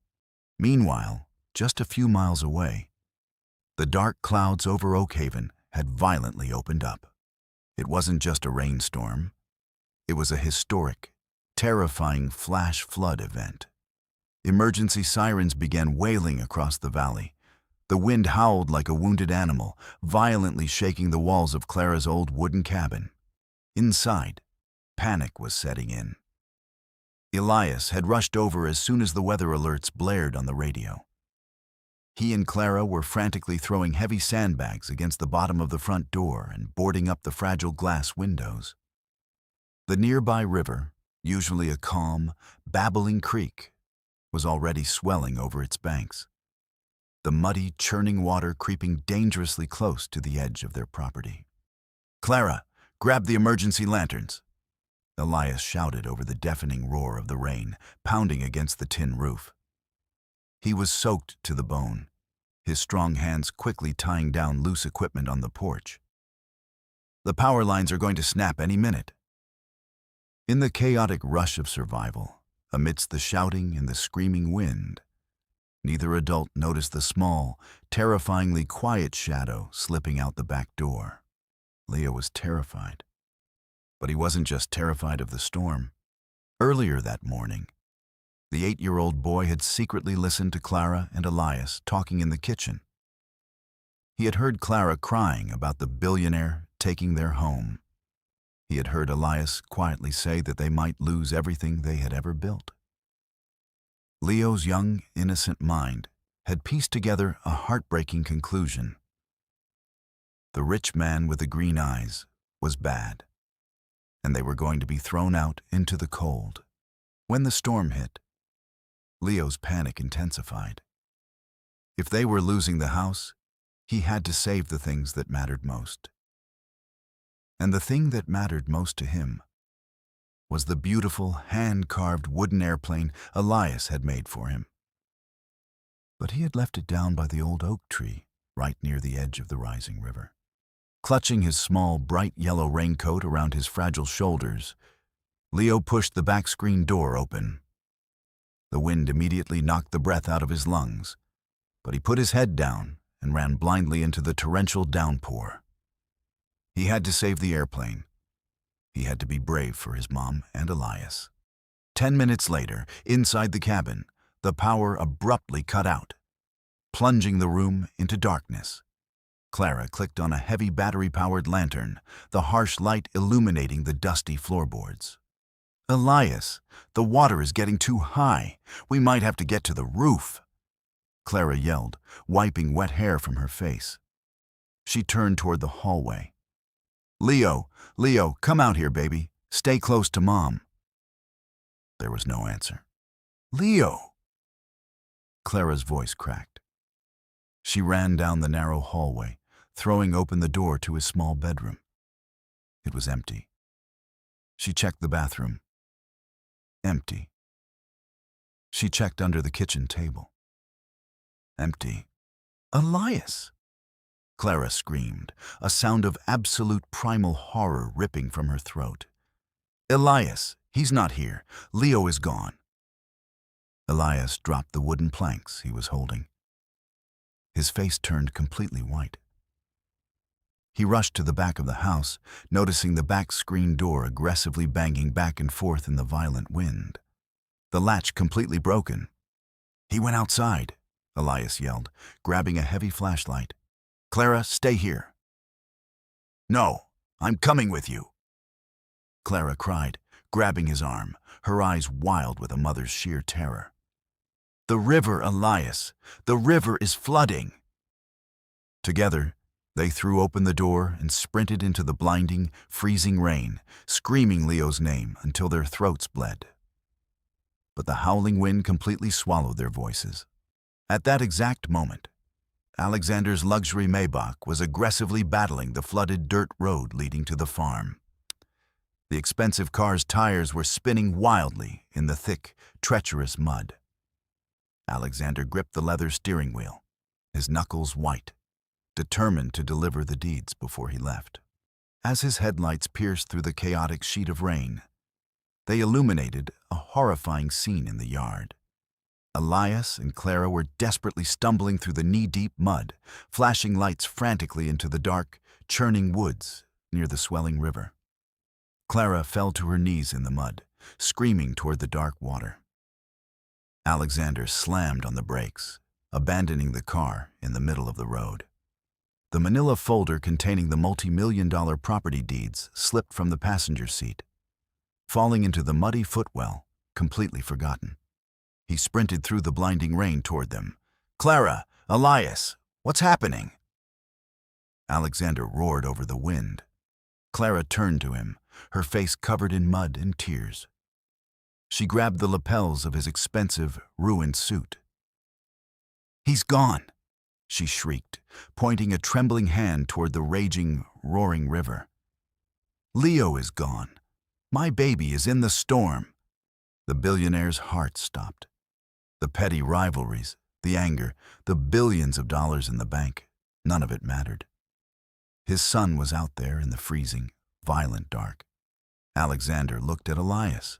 Meanwhile, just a few miles away, the dark clouds over Oakhaven had violently opened up. It wasn't just a rainstorm. It was a historic, terrifying flash flood event. Emergency sirens began wailing across the valley. The wind howled like a wounded animal, violently shaking the walls of Clara's old wooden cabin. Inside, panic was setting in. Elias had rushed over as soon as the weather alerts blared on the radio. He and Clara were frantically throwing heavy sandbags against the bottom of the front door and boarding up the fragile glass windows. The nearby river, usually a calm, babbling creek, was already swelling over its banks, the muddy, churning water creeping dangerously close to the edge of their property. "Clara, grab the emergency lanterns," Elias shouted over the deafening roar of the rain, pounding against the tin roof. He was soaked to the bone, his strong hands quickly tying down loose equipment on the porch. "The power lines are going to snap any minute." In the chaotic rush of survival, amidst the shouting and the screaming wind, neither adult noticed the small, terrifyingly quiet shadow slipping out the back door. Leo was terrified. But he wasn't just terrified of the storm. Earlier that morning, The 8-year-old boy had secretly listened to Clara and Elias talking in the kitchen. He had heard Clara crying about the billionaire taking their home. He had heard Elias quietly say that they might lose everything they had ever built. Leo's young, innocent mind had pieced together a heartbreaking conclusion. The rich man with the green eyes was bad, and they were going to be thrown out into the cold. When the storm hit, Leo's panic intensified. If they were losing the house, he had to save the things that mattered most. And the thing that mattered most to him was the beautiful, hand-carved wooden airplane Elias had made for him. But he had left it down by the old oak tree, right near the edge of the rising river. Clutching his small, bright yellow raincoat around his fragile shoulders, Leo pushed the back screen door open. The wind immediately knocked the breath out of his lungs, but he put his head down and ran blindly into the torrential downpour. He had to save the airplane. He had to be brave for his mom and Elias. 10 minutes later, inside the cabin, the power abruptly cut out, plunging the room into darkness. Clara clicked on a heavy battery-powered lantern, the harsh light illuminating the dusty floorboards. "Elias, the water is getting too high. We might have to get to the roof," Clara yelled, wiping wet hair from her face. She turned toward the hallway. Leo, come out here, baby. Stay close to Mom." There was no answer. "Leo!" Clara's voice cracked. She ran down the narrow hallway, throwing open the door to his small bedroom. It was empty. She checked the bathroom. Empty. She checked under the kitchen table. Empty. "Elias!" Clara screamed, a sound of absolute primal horror ripping from her throat. "Elias, he's not here. Leo is gone." Elias dropped the wooden planks he was holding. His face turned completely white. He rushed to the back of the house, noticing the back screen door aggressively banging back and forth in the violent wind. The latch completely broken. "He went outside," Elias yelled, grabbing a heavy flashlight. "Clara, stay here." "No, I'm coming with you," Clara cried, grabbing his arm, her eyes wild with a mother's sheer terror. "The river, Elias! The river is flooding!" Together, they threw open the door and sprinted into the blinding, freezing rain, screaming Leo's name until their throats bled. But the howling wind completely swallowed their voices. At that exact moment, Alexander's luxury Maybach was aggressively battling the flooded dirt road leading to the farm. The expensive car's tires were spinning wildly in the thick, treacherous mud. Alexander gripped the leather steering wheel, his knuckles white, determined to deliver the deeds before he left. As his headlights pierced through the chaotic sheet of rain, they illuminated a horrifying scene in the yard. Elias and Clara were desperately stumbling through the knee-deep mud, flashing lights frantically into the dark, churning woods near the swelling river. Clara fell to her knees in the mud, screaming toward the dark water. Alexander slammed on the brakes, abandoning the car in the middle of the road. The manila folder containing the multi-million-dollar property deeds slipped from the passenger seat, falling into the muddy footwell, completely forgotten. He sprinted through the blinding rain toward them. "Clara! Elias! What's happening?" Alexander roared over the wind. Clara turned to him, her face covered in mud and tears. She grabbed the lapels of his expensive, ruined suit. "He's gone!" she shrieked, pointing a trembling hand toward the raging, roaring river. "Leo is gone. My baby is in the storm." The billionaire's heart stopped. The petty rivalries, the anger, the billions of dollars in the bank, none of it mattered. His son was out there in the freezing, violent dark. Alexander looked at Elias.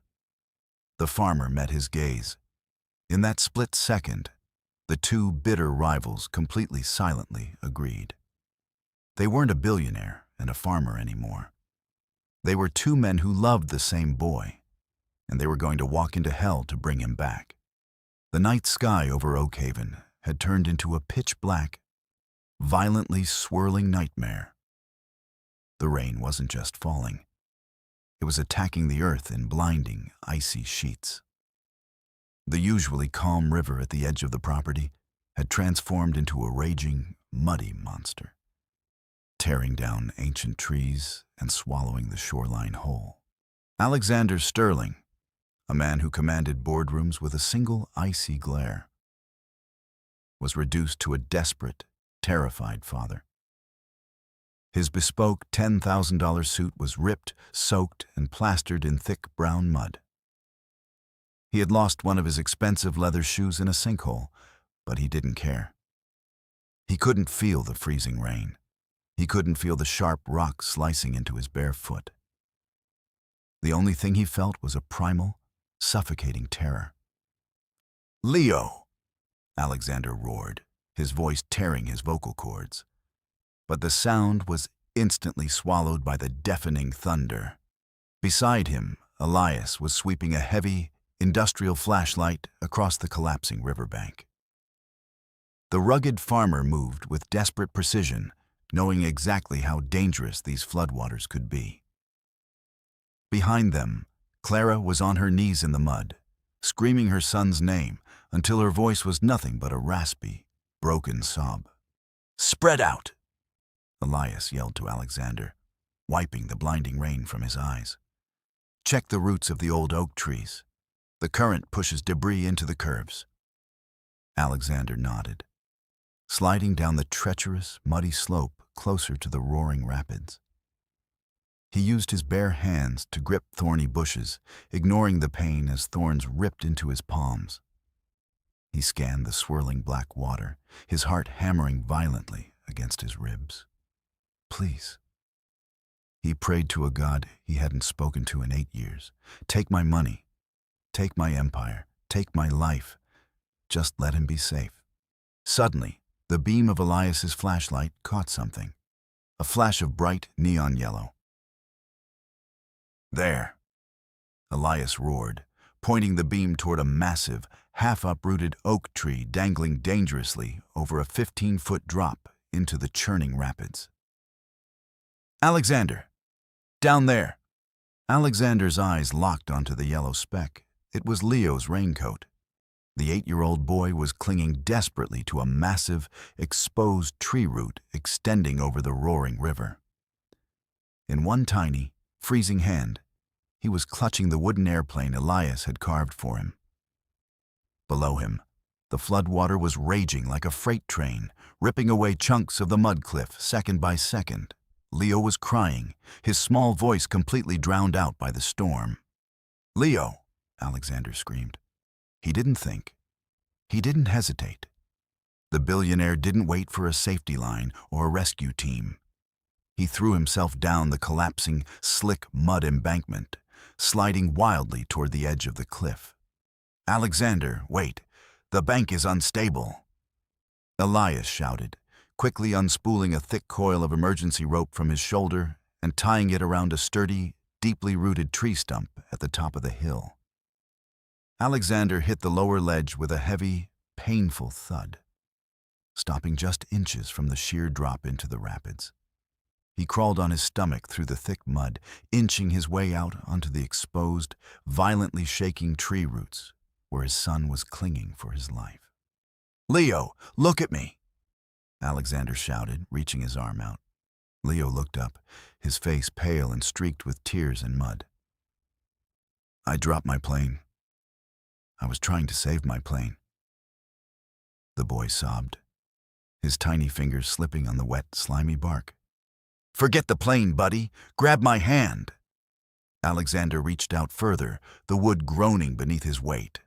The farmer met his gaze. In that split second, the two bitter rivals completely silently agreed. They weren't a billionaire and a farmer anymore. They were two men who loved the same boy, and they were going to walk into hell to bring him back. The night sky over Oakhaven had turned into a pitch-black, violently swirling nightmare. The rain wasn't just falling. It was attacking the earth in blinding, icy sheets. The usually calm river at the edge of the property had transformed into a raging, muddy monster, tearing down ancient trees and swallowing the shoreline whole. Alexander Sterling, a man who commanded boardrooms with a single icy glare, was reduced to a desperate, terrified father. His bespoke $10,000 suit was ripped, soaked, and plastered in thick brown mud. He had lost one of his expensive leather shoes in a sinkhole, but he didn't care. He couldn't feel the freezing rain. He couldn't feel the sharp rock slicing into his bare foot. The only thing he felt was a primal, suffocating terror. "Leo!" Alexander roared, his voice tearing his vocal cords. But the sound was instantly swallowed by the deafening thunder. Beside him, Elias was sweeping a heavy, industrial flashlight across the collapsing riverbank. The rugged farmer moved with desperate precision, knowing exactly how dangerous these floodwaters could be. Behind them, Clara was on her knees in the mud, screaming her son's name until her voice was nothing but a raspy, broken sob. "Spread out!" Elias yelled to Alexander, wiping the blinding rain from his eyes. "Check the roots of the old oak trees. The current pushes debris into the curves." Alexander nodded, sliding down the treacherous, muddy slope closer to the roaring rapids. He used his bare hands to grip thorny bushes, ignoring the pain as thorns ripped into his palms. He scanned the swirling black water, his heart hammering violently against his ribs. "Please." He prayed to a God he hadn't spoken to in 8 years. "Take my money. Take my empire. Take my life. Just let him be safe." Suddenly, the beam of Elias's flashlight caught something. A flash of bright neon yellow. "There!" Elias roared, pointing the beam toward a massive, half-uprooted oak tree dangling dangerously over a 15-foot drop into the churning rapids. "Alexander! Down there!" Alexander's eyes locked onto the yellow speck. It was Leo's raincoat. The 8-year-old boy was clinging desperately to a massive, exposed tree root extending over the roaring river. In one tiny, freezing hand, he was clutching the wooden airplane Elias had carved for him. Below him, the floodwater was raging like a freight train, ripping away chunks of the mud cliff second by second. Leo was crying, his small voice completely drowned out by the storm. "Leo!" Alexander screamed. He didn't think. He didn't hesitate. The billionaire didn't wait for a safety line or a rescue team. He threw himself down the collapsing, slick mud embankment, sliding wildly toward the edge of the cliff. "Alexander, wait! The bank is unstable!" Elias shouted, quickly unspooling a thick coil of emergency rope from his shoulder and tying it around a sturdy, deeply rooted tree stump at the top of the hill. Alexander hit the lower ledge with a heavy, painful thud, stopping just inches from the sheer drop into the rapids. He crawled on his stomach through the thick mud, inching his way out onto the exposed, violently shaking tree roots where his son was clinging for his life. "Leo, look at me!" Alexander shouted, reaching his arm out. Leo looked up, his face pale and streaked with tears and mud. "I dropped my plane. I was trying to save my plane." The boy sobbed, his tiny fingers slipping on the wet, slimy bark. "Forget the plane, buddy. Grab my hand." Alexander reached out further, the wood groaning beneath his weight.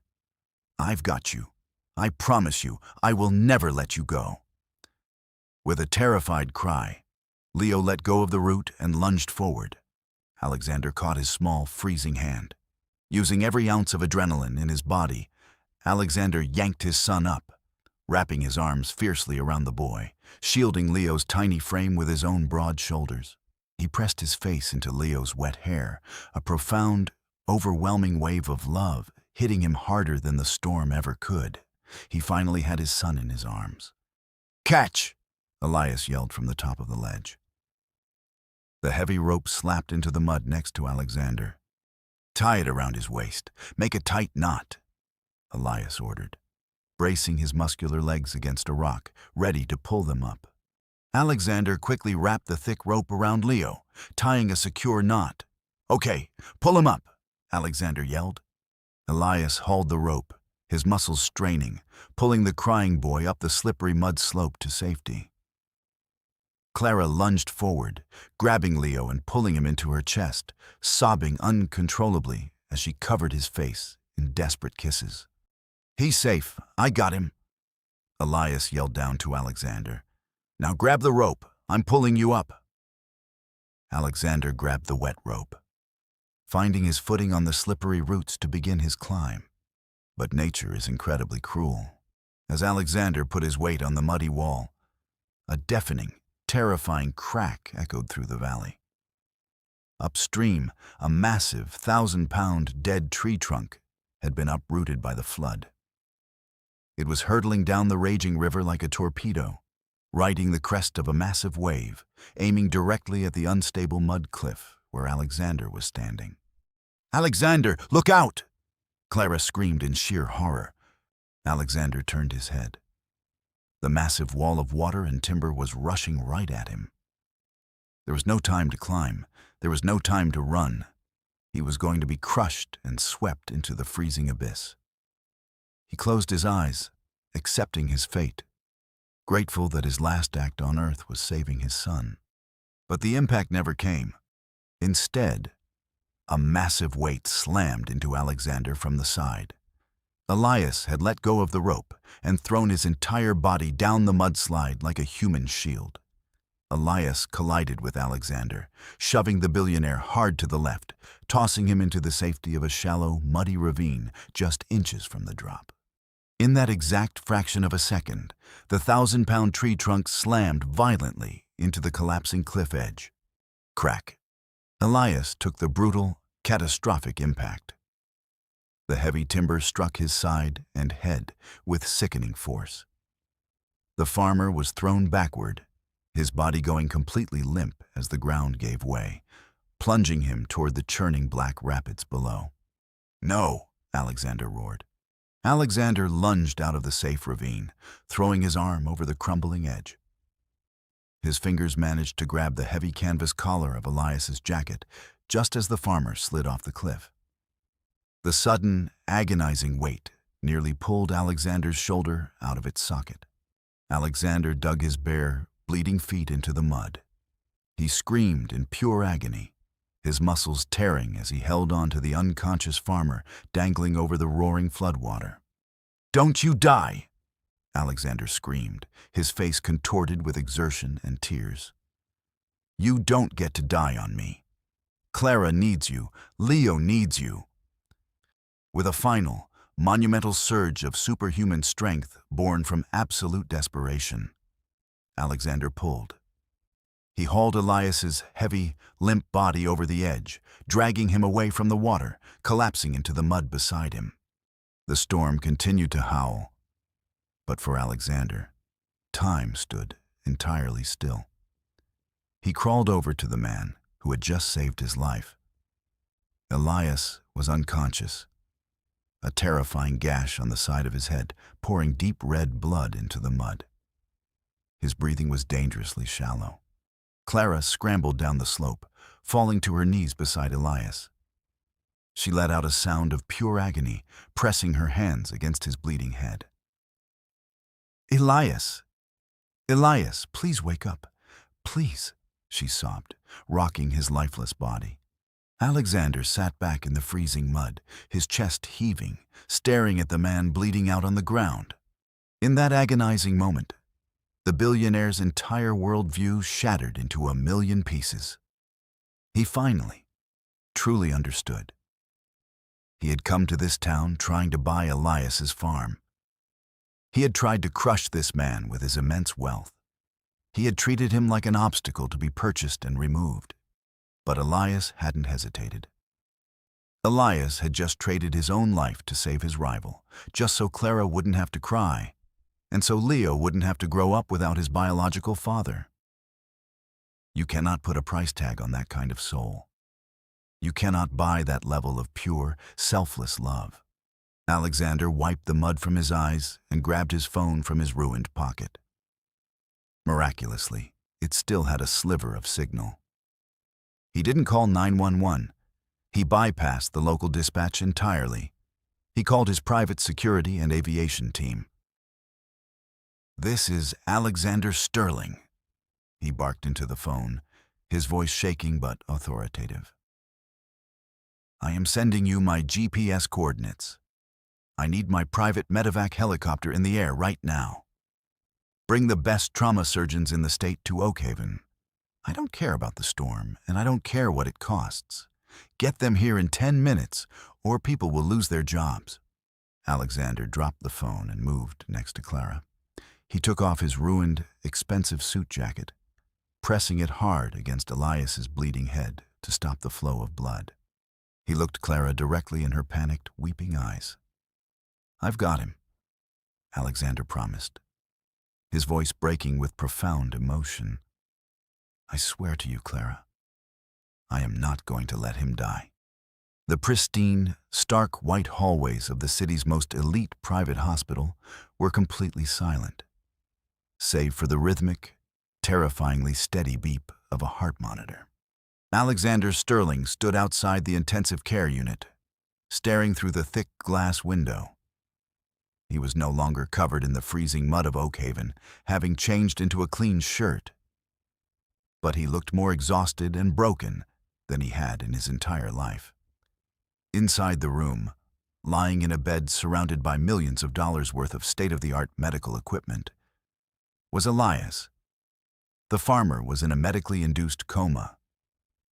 "I've got you. I promise you, I will never let you go." With a terrified cry, Leo let go of the root and lunged forward. Alexander caught his small, freezing hand. Using every ounce of adrenaline in his body, Alexander yanked his son up, wrapping his arms fiercely around the boy, shielding Leo's tiny frame with his own broad shoulders. He pressed his face into Leo's wet hair, a profound, overwhelming wave of love hitting him harder than the storm ever could. He finally had his son in his arms. "Catch!" Elias yelled from the top of the ledge. The heavy rope slapped into the mud next to Alexander. "Tie it around his waist. Make a tight knot," Elias ordered, bracing his muscular legs against a rock, ready to pull them up. Alexander quickly wrapped the thick rope around Leo, tying a secure knot. "Okay, pull him up," Alexander yelled. Elias hauled the rope, his muscles straining, pulling the crying boy up the slippery mud slope to safety. Clara lunged forward, grabbing Leo and pulling him into her chest, sobbing uncontrollably as she covered his face in desperate kisses. "He's safe. I got him," Elias yelled down to Alexander. "Now grab the rope. I'm pulling you up." Alexander grabbed the wet rope, finding his footing on the slippery roots to begin his climb. But nature is incredibly cruel. As Alexander put his weight on the muddy wall, a deafening, terrifying crack echoed through the valley. Upstream, a massive 1,000-pound dead tree trunk had been uprooted by the flood. It was hurtling down the raging river like a torpedo, riding the crest of a massive wave, aiming directly at the unstable mud cliff where Alexander was standing. "Alexander, look out!" Clara screamed in sheer horror. Alexander turned his head. The massive wall of water and timber was rushing right at him. There was no time to climb. There was no time to run. He was going to be crushed and swept into the freezing abyss. He closed his eyes, accepting his fate, grateful that his last act on earth was saving his son. But the impact never came. Instead, a massive weight slammed into Alexander from the side. Elias had let go of the rope and thrown his entire body down the mudslide like a human shield. Elias collided with Alexander, shoving the billionaire hard to the left, tossing him into the safety of a shallow, muddy ravine just inches from the drop. In that exact fraction of a second, the 1,000-pound tree trunk slammed violently into the collapsing cliff edge. Crack. Elias took the brutal, catastrophic impact. The heavy timber struck his side and head with sickening force. The farmer was thrown backward, his body going completely limp as the ground gave way, plunging him toward the churning black rapids below. "No!" Alexander roared. Alexander lunged out of the safe ravine, throwing his arm over the crumbling edge. His fingers managed to grab the heavy canvas collar of Elias's jacket just as the farmer slid off the cliff. The sudden, agonizing weight nearly pulled Alexander's shoulder out of its socket. Alexander dug his bare, bleeding feet into the mud. He screamed in pure agony, his muscles tearing as he held on to the unconscious farmer dangling over the roaring floodwater. "Don't you die!" Alexander screamed, his face contorted with exertion and tears. "You don't get to die on me. Clara needs you. Leo needs you." With a final, monumental surge of superhuman strength born from absolute desperation, Alexander pulled. He hauled Elias's heavy, limp body over the edge, dragging him away from the water, collapsing into the mud beside him. The storm continued to howl, but for Alexander, time stood entirely still. He crawled over to the man who had just saved his life. Elias was unconscious, a terrifying gash on the side of his head, pouring deep red blood into the mud. His breathing was dangerously shallow. Clara scrambled down the slope, falling to her knees beside Elias. She let out a sound of pure agony, pressing her hands against his bleeding head. "Elias! Elias, please wake up. Please," she sobbed, rocking his lifeless body. Alexander sat back in the freezing mud, his chest heaving, staring at the man bleeding out on the ground. In that agonizing moment, the billionaire's entire worldview shattered into a million pieces. He finally, truly understood. He had come to this town trying to buy Elias's farm. He had tried to crush this man with his immense wealth. He had treated him like an obstacle to be purchased and removed. But Elias hadn't hesitated. Elias had just traded his own life to save his rival, just so Clara wouldn't have to cry, and so Leo wouldn't have to grow up without his biological father. You cannot put a price tag on that kind of soul. You cannot buy that level of pure, selfless love. Alexander wiped the mud from his eyes and grabbed his phone from his ruined pocket. Miraculously, it still had a sliver of signal. He didn't call 911. He bypassed the local dispatch entirely. He called his private security and aviation team. "This is Alexander Sterling," he barked into the phone, his voice shaking but authoritative. "I am sending you my GPS coordinates. I need my private medevac helicopter in the air right now. Bring the best trauma surgeons in the state to Oakhaven. I don't care about the storm, and I don't care what it costs. Get them here in 10 minutes, or people will lose their jobs." Alexander dropped the phone and moved next to Clara. He took off his ruined, expensive suit jacket, pressing it hard against Elias's bleeding head to stop the flow of blood. He looked Clara directly in her panicked, weeping eyes. "I've got him," Alexander promised, his voice breaking with profound emotion. "I swear to you, Clara, I am not going to let him die." The pristine, stark white hallways of the city's most elite private hospital were completely silent, save for the rhythmic, terrifyingly steady beep of a heart monitor. Alexander Sterling stood outside the intensive care unit, staring through the thick glass window. He was no longer covered in the freezing mud of Oakhaven, having changed into a clean shirt. But he looked more exhausted and broken than he had in his entire life. Inside the room, lying in a bed surrounded by millions of dollars worth of state-of-the-art medical equipment, was Elias. The farmer was in a medically induced coma,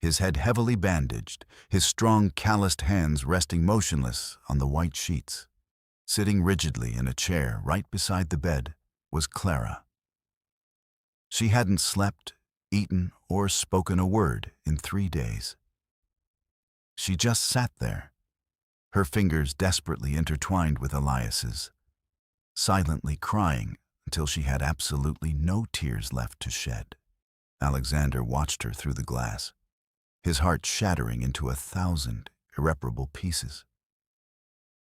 his head heavily bandaged, his strong, calloused hands resting motionless on the white sheets. Sitting rigidly in a chair right beside the bed was Clara. She hadn't slept, eaten, or spoken a word in 3 days. She just sat there, her fingers desperately intertwined with Elias's, silently crying until she had absolutely no tears left to shed. Alexander watched her through the glass, his heart shattering into 1,000 irreparable pieces.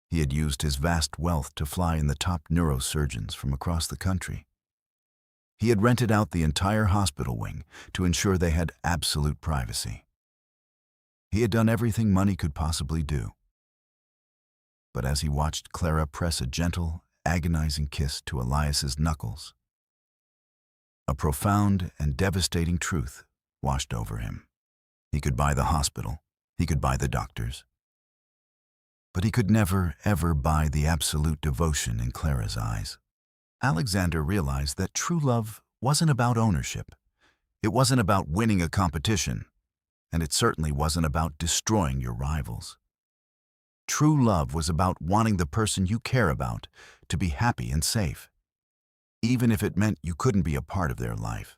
He had used his vast wealth to fly in the top neurosurgeons from across the country. He had rented out the entire hospital wing to ensure they had absolute privacy. He had done everything money could possibly do. But as he watched Clara press a gentle, agonizing kiss to Elias's knuckles, a profound and devastating truth washed over him. He could buy the hospital, he could buy the doctors, but he could never, ever buy the absolute devotion in Clara's eyes. Alexander realized that true love wasn't about ownership. It wasn't about winning a competition, and it certainly wasn't about destroying your rivals. True love was about wanting the person you care about to be happy and safe, even if it meant you couldn't be a part of their life.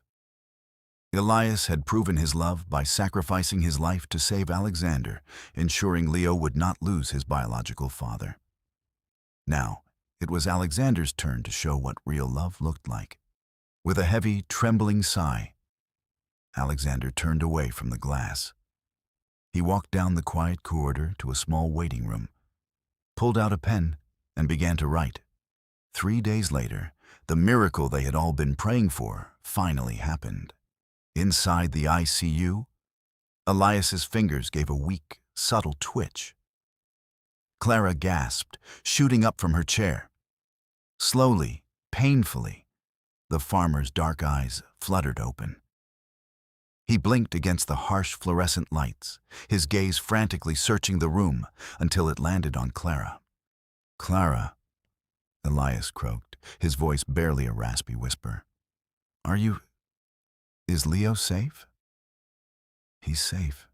Elias had proven his love by sacrificing his life to save Alexander, ensuring Leo would not lose his biological father. Now, it was Alexander's turn to show what real love looked like. With a heavy, trembling sigh, Alexander turned away from the glass. He walked down the quiet corridor to a small waiting room, pulled out a pen, and began to write. 3 days later, the miracle they had all been praying for finally happened. Inside the ICU, Elias's fingers gave a weak, subtle twitch. Clara gasped, shooting up from her chair. Slowly, painfully, the farmer's dark eyes fluttered open. He blinked against the harsh fluorescent lights, his gaze frantically searching the room until it landed on Clara. "Clara," Elias croaked, his voice barely a raspy whisper. Is Leo safe?" "He's safe,"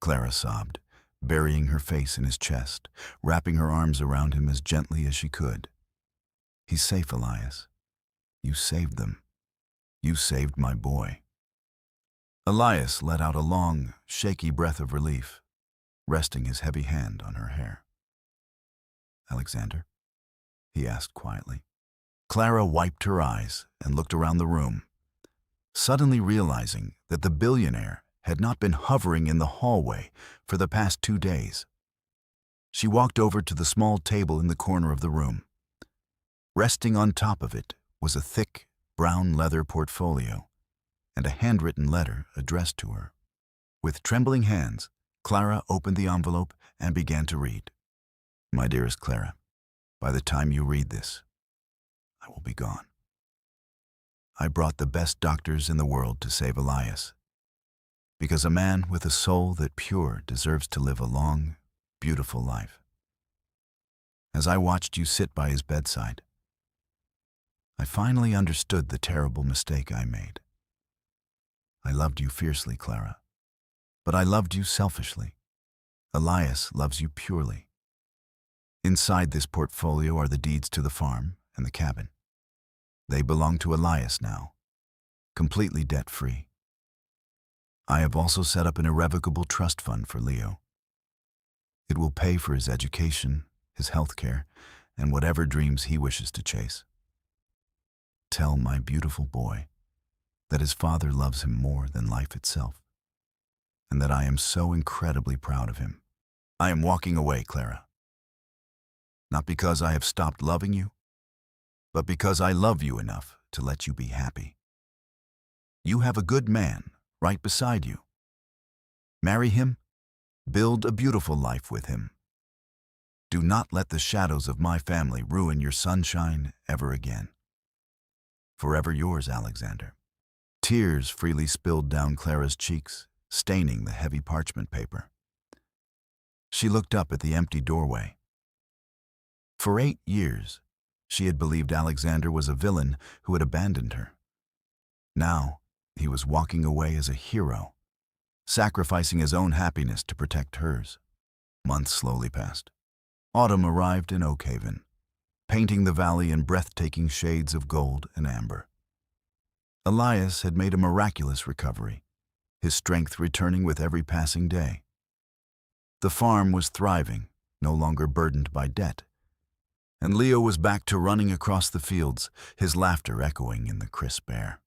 Clara sobbed, burying her face in his chest, wrapping her arms around him as gently as she could. "He's safe, Elias. You saved them. You saved my boy." Elias let out a long, shaky breath of relief. resting his heavy hand on her hair. "Alexander?" he asked quietly. Clara wiped her eyes and looked around the room, suddenly realizing that the billionaire had not been hovering in the hallway for the past 2 days. She walked over to the small table in the corner of the room. Resting on top of it was a thick, brown leather portfolio and a handwritten letter addressed to her. With trembling hands, Clara opened the envelope and began to read. "My dearest Clara, by the time you read this, I will be gone. I brought the best doctors in the world to save Elias, because a man with a soul that pure deserves to live a long, beautiful life. As I watched you sit by his bedside, I finally understood the terrible mistake I made. I loved you fiercely, Clara, but I loved you selfishly. Elias loves you purely. Inside this portfolio are the deeds to the farm and the cabin. They belong to Elias now, completely debt-free. I have also set up an irrevocable trust fund for Leo. It will pay for his education, his health care, and whatever dreams he wishes to chase. Tell my beautiful boy that his father loves him more than life itself, and that I am so incredibly proud of him. I am walking away, Clara. Not because I have stopped loving you, but because I love you enough to let you be happy. You have a good man right beside you. Marry him, build a beautiful life with him. Do not let the shadows of my family ruin your sunshine ever again. Forever yours, Alexander." Tears freely spilled down Clara's cheeks, staining the heavy parchment paper. She looked up at the empty doorway. For 8 years, she had believed Alexander was a villain who had abandoned her. Now, he was walking away as a hero, sacrificing his own happiness to protect hers. Months slowly passed. Autumn arrived in Oakhaven, painting the valley in breathtaking shades of gold and amber. Elias had made a miraculous recovery, his strength returning with every passing day. The farm was thriving, no longer burdened by debt, and Leo was back to running across the fields, his laughter echoing in the crisp air.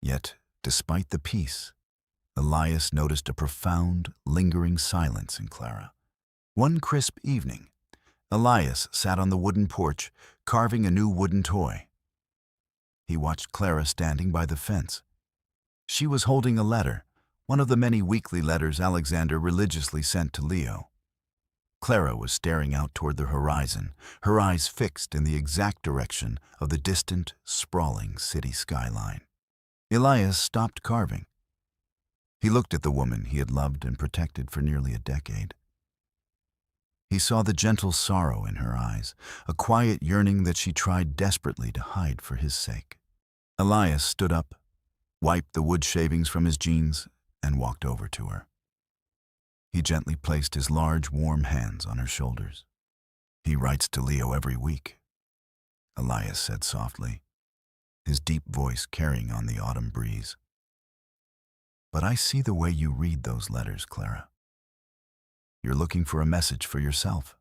Yet, despite the peace, Elias noticed a profound, lingering silence in Clara. One crisp evening, Elias sat on the wooden porch, carving a new wooden toy. He watched Clara standing by the fence. She was holding a letter, one of the many weekly letters Alexander religiously sent to Leo. Clara was staring out toward the horizon, her eyes fixed in the exact direction of the distant, sprawling city skyline. Elias stopped carving. He looked at the woman he had loved and protected for nearly a decade. He saw the gentle sorrow in her eyes, a quiet yearning that she tried desperately to hide for his sake. Elias stood up, wiped the wood shavings from his jeans, and walked over to her. He gently placed his large, warm hands on her shoulders. "He writes to Leo every week," Elias said softly, his deep voice carrying on the autumn breeze. "But I see the way you read those letters, Clara. You're looking for a message for yourself."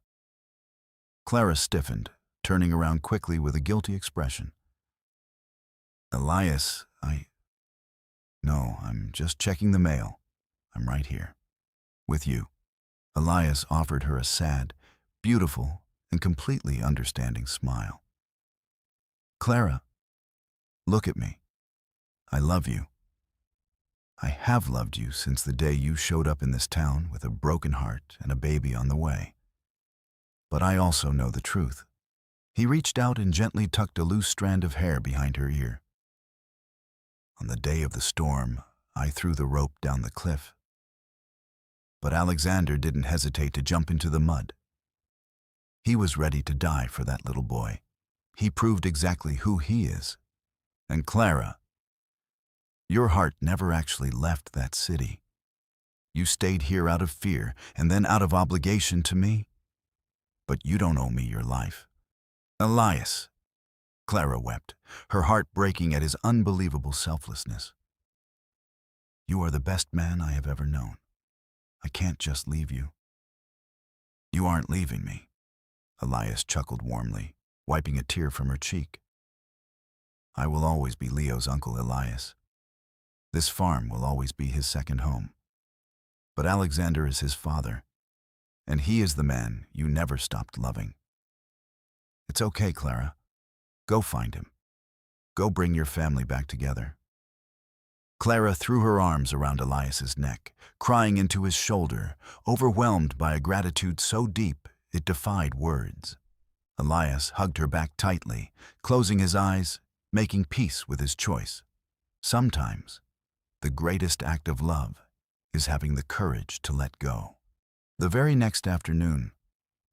Clara stiffened, turning around quickly with a guilty expression. "Elias, No, I'm just checking the mail. I'm right here. With you." Elias offered her a sad, beautiful, and completely understanding smile. "Clara, look at me. I love you. I have loved you since the day you showed up in this town with a broken heart and a baby on the way. But I also know the truth." He reached out and gently tucked a loose strand of hair behind her ear. "On the day of the storm, I threw the rope down the cliff. But Alexander didn't hesitate to jump into the mud. He was ready to die for that little boy. He proved exactly who he is. And Clara, your heart never actually left that city. You stayed here out of fear and then out of obligation to me. But you don't owe me your life." "Elias," Clara wept, her heart breaking at his unbelievable selflessness. "You are the best man I have ever known. I can't just leave you. You aren't leaving me, Elias chuckled warmly, wiping a tear from her cheek. I will always be Leo's uncle, Elias. This farm will always be his second home. But Alexander is his father, and he is the man you never stopped loving. It's okay, Clara. Go find him. Go bring your family back together. Clara threw her arms around Elias's neck, crying into his shoulder, overwhelmed by a gratitude so deep it defied words. Elias hugged her back tightly, closing his eyes, making peace with his choice. Sometimes, the greatest act of love is having the courage to let go. The very next afternoon,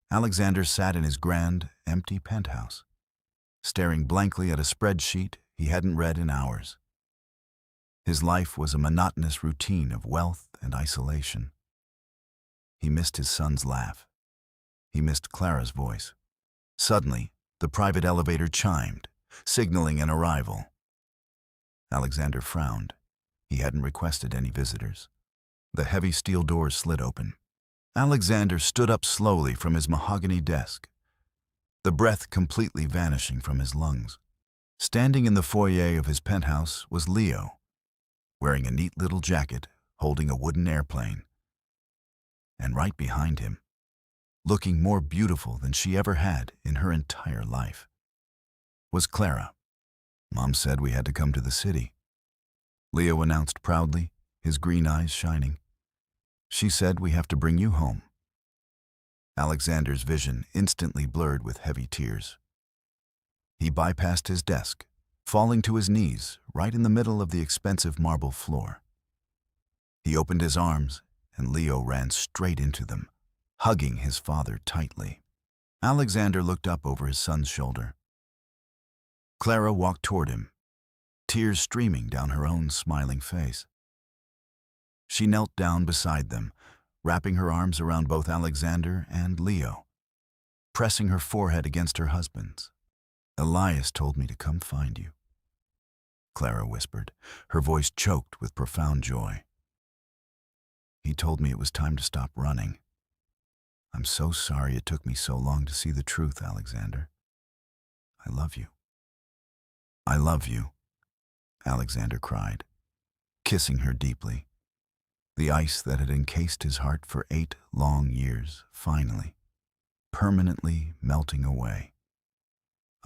Alexander sat in his grand, empty penthouse, staring blankly at a spreadsheet he hadn't read in hours. His life was a monotonous routine of wealth and isolation. He missed his son's laugh. He missed Clara's voice. Suddenly, the private elevator chimed, signaling an arrival. Alexander frowned. He hadn't requested any visitors. The heavy steel doors slid open. Alexander stood up slowly from his mahogany desk, the breath completely vanishing from his lungs. Standing in the foyer of his penthouse was Leo, wearing a neat little jacket, holding a wooden airplane. And right behind him, looking more beautiful than she ever had in her entire life, was Clara. Mom said we had to come to the city, Leo announced proudly, his green eyes shining. She said we have to bring you home. Alexander's vision instantly blurred with heavy tears. He bypassed his desk, falling to his knees right in the middle of the expensive marble floor. He opened his arms, and Leo ran straight into them, hugging his father tightly. Alexander looked up over his son's shoulder. Clara walked toward him, tears streaming down her own smiling face. She knelt down beside them, wrapping her arms around both Alexander and Leo, pressing her forehead against her husband's. Elias told me to come find you, Clara whispered, her voice choked with profound joy. He told me it was time to stop running. I'm so sorry it took me so long to see the truth, Alexander. I love you. I love you, Alexander cried, kissing her deeply. The ice that had encased his heart for 8 long years, finally, permanently melting away.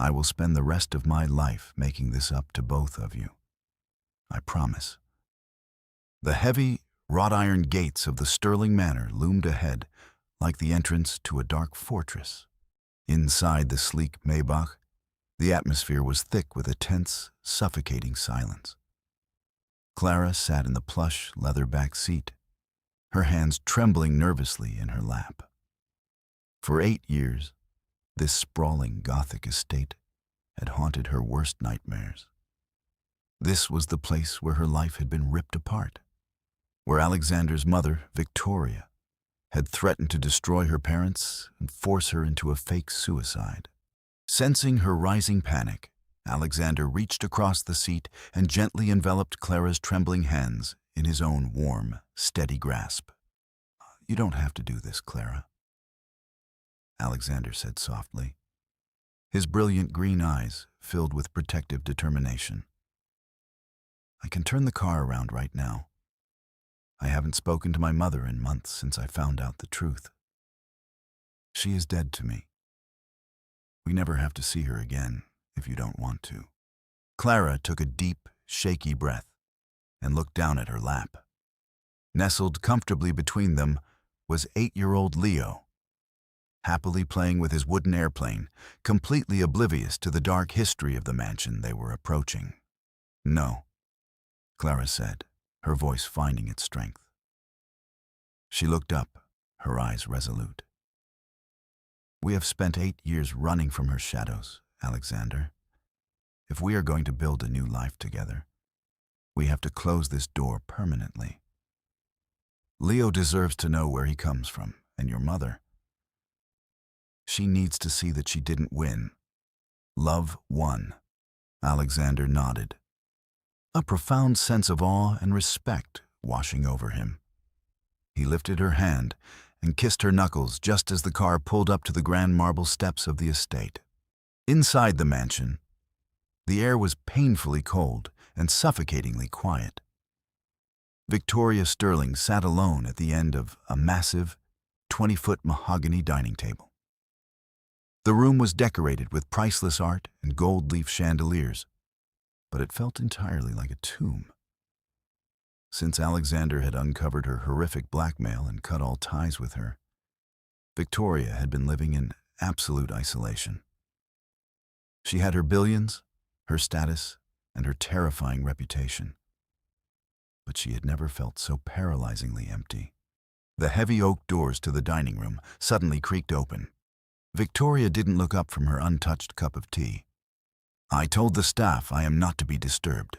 I will spend the rest of my life making this up to both of you. I promise. The heavy, wrought-iron gates of the Sterling Manor loomed ahead, like the entrance to a dark fortress. Inside the sleek Maybach, the atmosphere was thick with a tense, suffocating silence. Clara sat in the plush, leather-back seat, her hands trembling nervously in her lap. For 8 years, this sprawling Gothic estate had haunted her worst nightmares. This was the place where her life had been ripped apart, where Alexander's mother, Victoria, had threatened to destroy her parents and force her into a fake suicide. Sensing her rising panic, Alexander reached across the seat and gently enveloped Clara's trembling hands in his own warm, steady grasp. You don't have to do this, Clara, Alexander said softly, his brilliant green eyes filled with protective determination. I can turn the car around right now. I haven't spoken to my mother in months since I found out the truth. She is dead to me. We never have to see her again if you don't want to. Clara took a deep, shaky breath and looked down at her lap. Nestled comfortably between them was 8-year-old Leo, happily playing with his wooden airplane, completely oblivious to the dark history of the mansion they were approaching. No, Clara said, her voice finding its strength. She looked up, her eyes resolute. We have spent 8 years running from her shadows, Alexander. If we are going to build a new life together, we have to close this door permanently. Leo deserves to know where he comes from, and your mother. She needs to see that she didn't win. Love won. Alexander nodded, a profound sense of awe and respect washing over him. He lifted her hand and kissed her knuckles just as the car pulled up to the grand marble steps of the estate. Inside the mansion, the air was painfully cold and suffocatingly quiet. Victoria Sterling sat alone at the end of a massive, 20-foot mahogany dining table. The room was decorated with priceless art and gold-leaf chandeliers, but it felt entirely like a tomb. Since Alexander had uncovered her horrific blackmail and cut all ties with her, Victoria had been living in absolute isolation. She had her billions, her status, and her terrifying reputation. But she had never felt so paralyzingly empty. The heavy oak doors to the dining room suddenly creaked open. Victoria didn't look up from her untouched cup of tea. "I told the staff I am not to be disturbed,"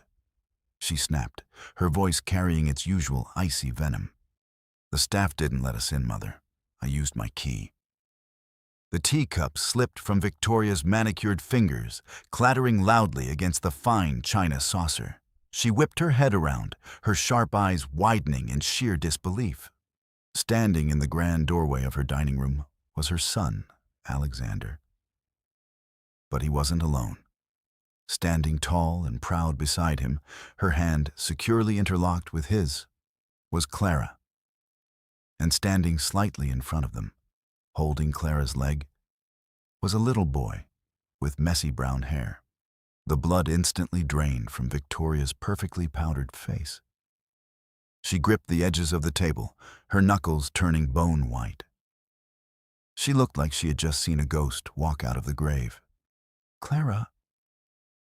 she snapped, her voice carrying its usual icy venom. "The staff didn't let us in, Mother. I used my key." The teacup slipped from Victoria's manicured fingers, clattering loudly against the fine china saucer. She whipped her head around, her sharp eyes widening in sheer disbelief. Standing in the grand doorway of her dining room was her son, Alexander. But he wasn't alone. Standing tall and proud beside him, her hand securely interlocked with his, was Clara. And standing slightly in front of them, holding Clara's leg, was a little boy with messy brown hair. The blood instantly drained from Victoria's perfectly powdered face. She gripped the edges of the table, her knuckles turning bone white. She looked like she had just seen a ghost walk out of the grave. "Clara,"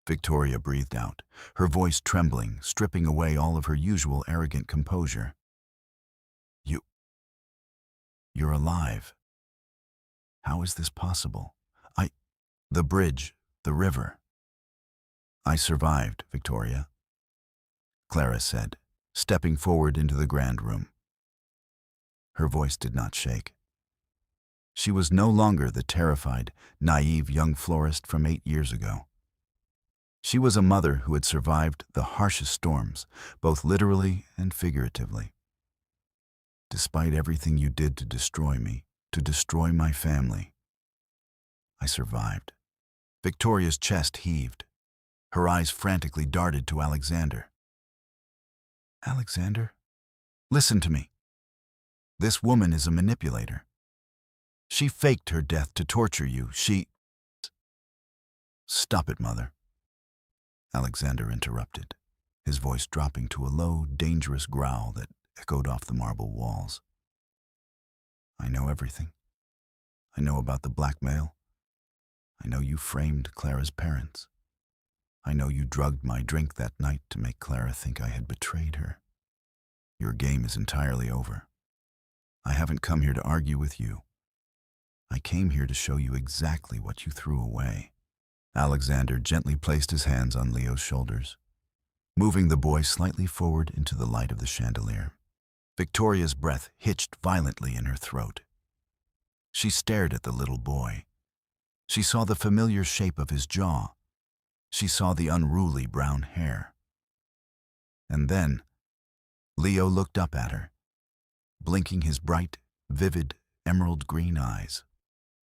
Victoria breathed out, her voice trembling, stripping away all of her usual arrogant composure. You're alive. How is this possible? The bridge, the river." "I survived, Victoria," Clara said, stepping forward into the grand room. Her voice did not shake. She was no longer the terrified, naive young florist from 8 years ago. She was a mother who had survived the harshest storms, both literally and figuratively. "Despite everything you did to destroy me, to destroy my family, I survived." Victoria's chest heaved. Her eyes frantically darted to Alexander. "Alexander, listen to me. This woman is a manipulator. She faked her death to torture you. "Stop it, Mother," Alexander interrupted, his voice dropping to a low, dangerous growl that echoed off the marble walls. "I know everything. I know about the blackmail. I know you framed Clara's parents. I know you drugged my drink that night to make Clara think I had betrayed her. Your game is entirely over. I haven't come here to argue with you. I came here to show you exactly what you threw away." Alexander gently placed his hands on Leo's shoulders, moving the boy slightly forward into the light of the chandelier. Victoria's breath hitched violently in her throat. She stared at the little boy. She saw the familiar shape of his jaw. She saw the unruly brown hair. And then, Leo looked up at her, blinking his bright, vivid, emerald green eyes.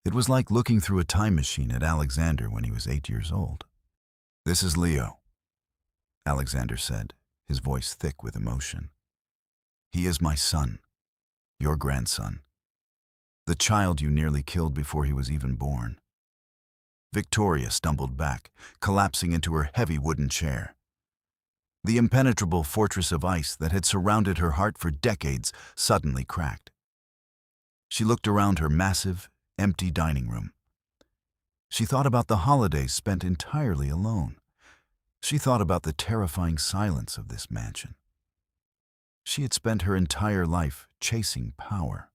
It was like looking through a time machine at Alexander when he was 8 years old. "This is Leo," Alexander said, his voice thick with emotion. "He is my son, your grandson, the child you nearly killed before he was even born." Victoria stumbled back, collapsing into her heavy wooden chair. The impenetrable fortress of ice that had surrounded her heart for decades suddenly cracked. She looked around her massive, empty dining room. She thought about the holidays spent entirely alone. She thought about the terrifying silence of this mansion. She had spent her entire life chasing power,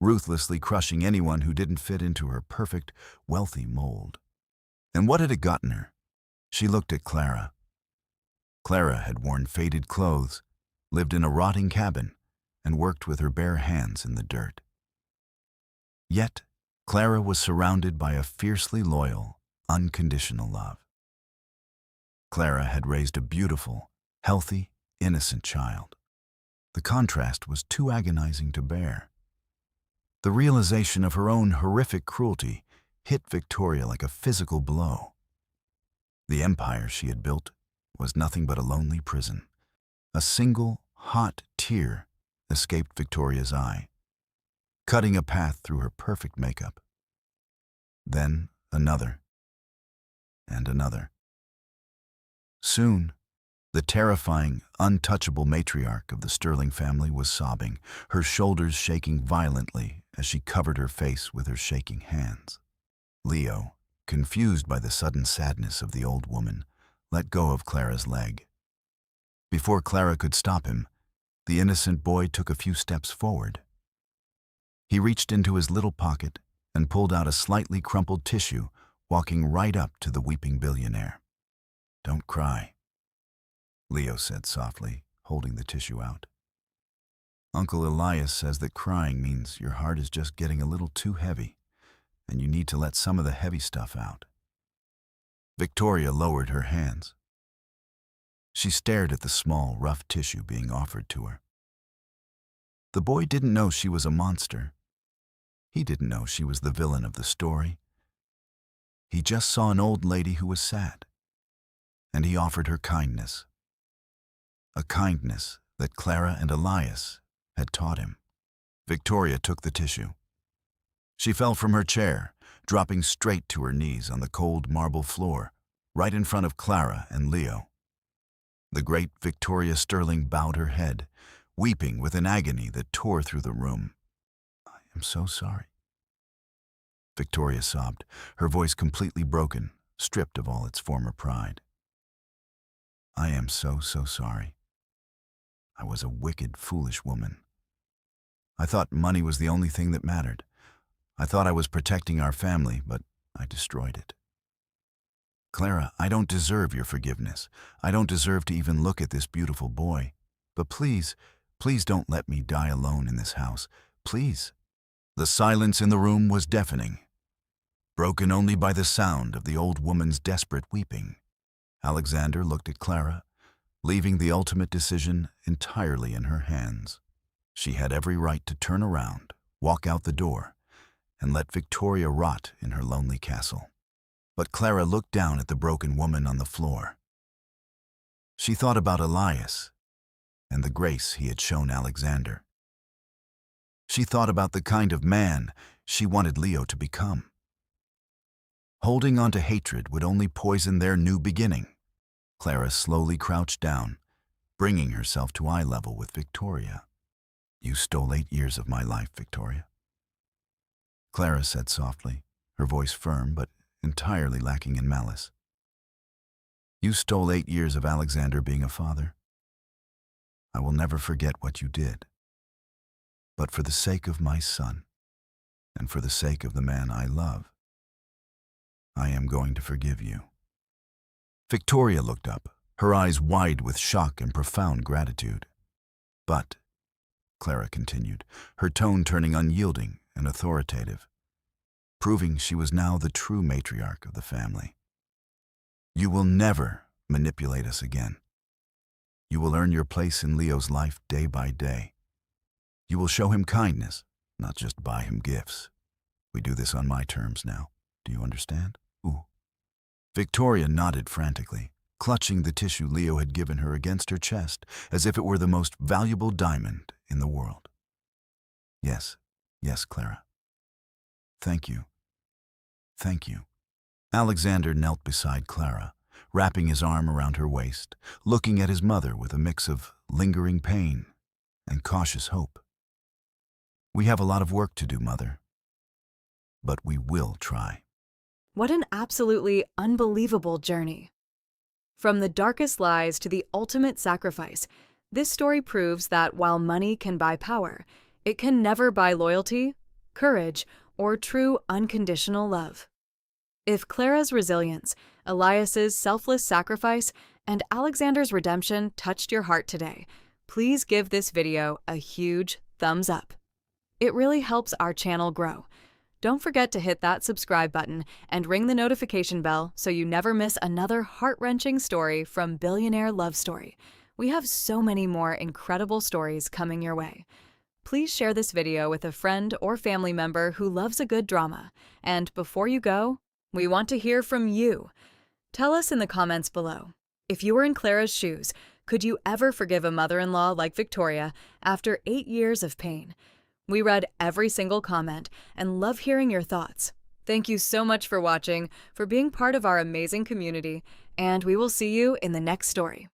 ruthlessly crushing anyone who didn't fit into her perfect, wealthy mold. And what had it gotten her? She looked at Clara. Clara had worn faded clothes, lived in a rotting cabin, and worked with her bare hands in the dirt. Yet, Clara was surrounded by a fiercely loyal, unconditional love. Clara had raised a beautiful, healthy, innocent child. The contrast was too agonizing to bear. The realization of her own horrific cruelty hit Victoria like a physical blow. The empire she had built was nothing but a lonely prison. A single, hot tear escaped Victoria's eye, cutting a path through her perfect makeup. Then another, and another. Soon, the terrifying, untouchable matriarch of the Sterling family was sobbing, her shoulders shaking violently as she covered her face with her shaking hands. Leo, confused by the sudden sadness of the old woman, let go of Clara's leg. Before Clara could stop him, the innocent boy took a few steps forward. He reached into his little pocket and pulled out a slightly crumpled tissue, walking right up to the weeping billionaire. "Don't cry," Leo said softly, holding the tissue out. "Uncle Elias says that crying means your heart is just getting a little too heavy, and you need to let some of the heavy stuff out." Victoria lowered her hands. She stared at the small, rough tissue being offered to her. The boy didn't know she was a monster. He didn't know she was the villain of the story. He just saw an old lady who was sad, and he offered her kindness. A kindness that Clara and Elias had taught him. Victoria took the tissue. She fell from her chair, dropping straight to her knees on the cold marble floor, right in front of Clara and Leo. The great Victoria Sterling bowed her head, weeping with an agony that tore through the room. "I am so sorry," Victoria sobbed, her voice completely broken, stripped of all its former pride. "I am so sorry. I was a wicked, foolish woman. I thought money was the only thing that mattered. I thought I was protecting our family, but I destroyed it. Clara, I don't deserve your forgiveness. I don't deserve to even look at this beautiful boy. But please, please don't let me die alone in this house. Please." The silence in the room was deafening, broken only by the sound of the old woman's desperate weeping. Alexander looked at Clara, leaving the ultimate decision entirely in her hands. She had every right to turn around, walk out the door, and let Victoria rot in her lonely castle. But Clara looked down at the broken woman on the floor. She thought about Elias and the grace he had shown Alexander. She thought about the kind of man she wanted Leo to become. Holding on to hatred would only poison their new beginning. Clara slowly crouched down, bringing herself to eye level with Victoria. "You stole 8 years of my life, Victoria," Clara said softly, her voice firm but entirely lacking in malice. "You stole 8 years of Alexander being a father. I will never forget what you did. But for the sake of my son, and for the sake of the man I love, I am going to forgive you." Victoria looked up, her eyes wide with shock and profound gratitude. "But," Clara continued, her tone turning unyielding and authoritative, proving she was now the true matriarch of the family, "you will never manipulate us again. You will earn your place in Leo's life day by day. You will show him kindness, not just buy him gifts. We do this on my terms now. Do you understand?" "Ooh." Victoria nodded frantically, clutching the tissue Leo had given her against her chest as if it were the most valuable diamond in the world. Yes, Clara. Thank you. Thank you." Alexander knelt beside Clara, wrapping his arm around her waist, looking at his mother with a mix of lingering pain and cautious hope. "We have a lot of work to do, Mother, but we will try." What an absolutely unbelievable journey. From the darkest lies to the ultimate sacrifice, this story proves that while money can buy power, it can never buy loyalty, courage, or true unconditional love. If Clara's resilience, Elias's selfless sacrifice, and Alexander's redemption touched your heart today, please give this video a huge thumbs up. It really helps our channel grow. Don't forget to hit that subscribe button and ring the notification bell so you never miss another heart-wrenching story from Billionaire Love Story. We have so many more incredible stories coming your way. Please share this video with a friend or family member who loves a good drama. And before you go, we want to hear from you. Tell us in the comments below. If you were in Clara's shoes, could you ever forgive a mother-in-law like Victoria after 8 years of pain? We read every single comment and love hearing your thoughts. Thank you so much for watching, for being part of our amazing community, and we will see you in the next story.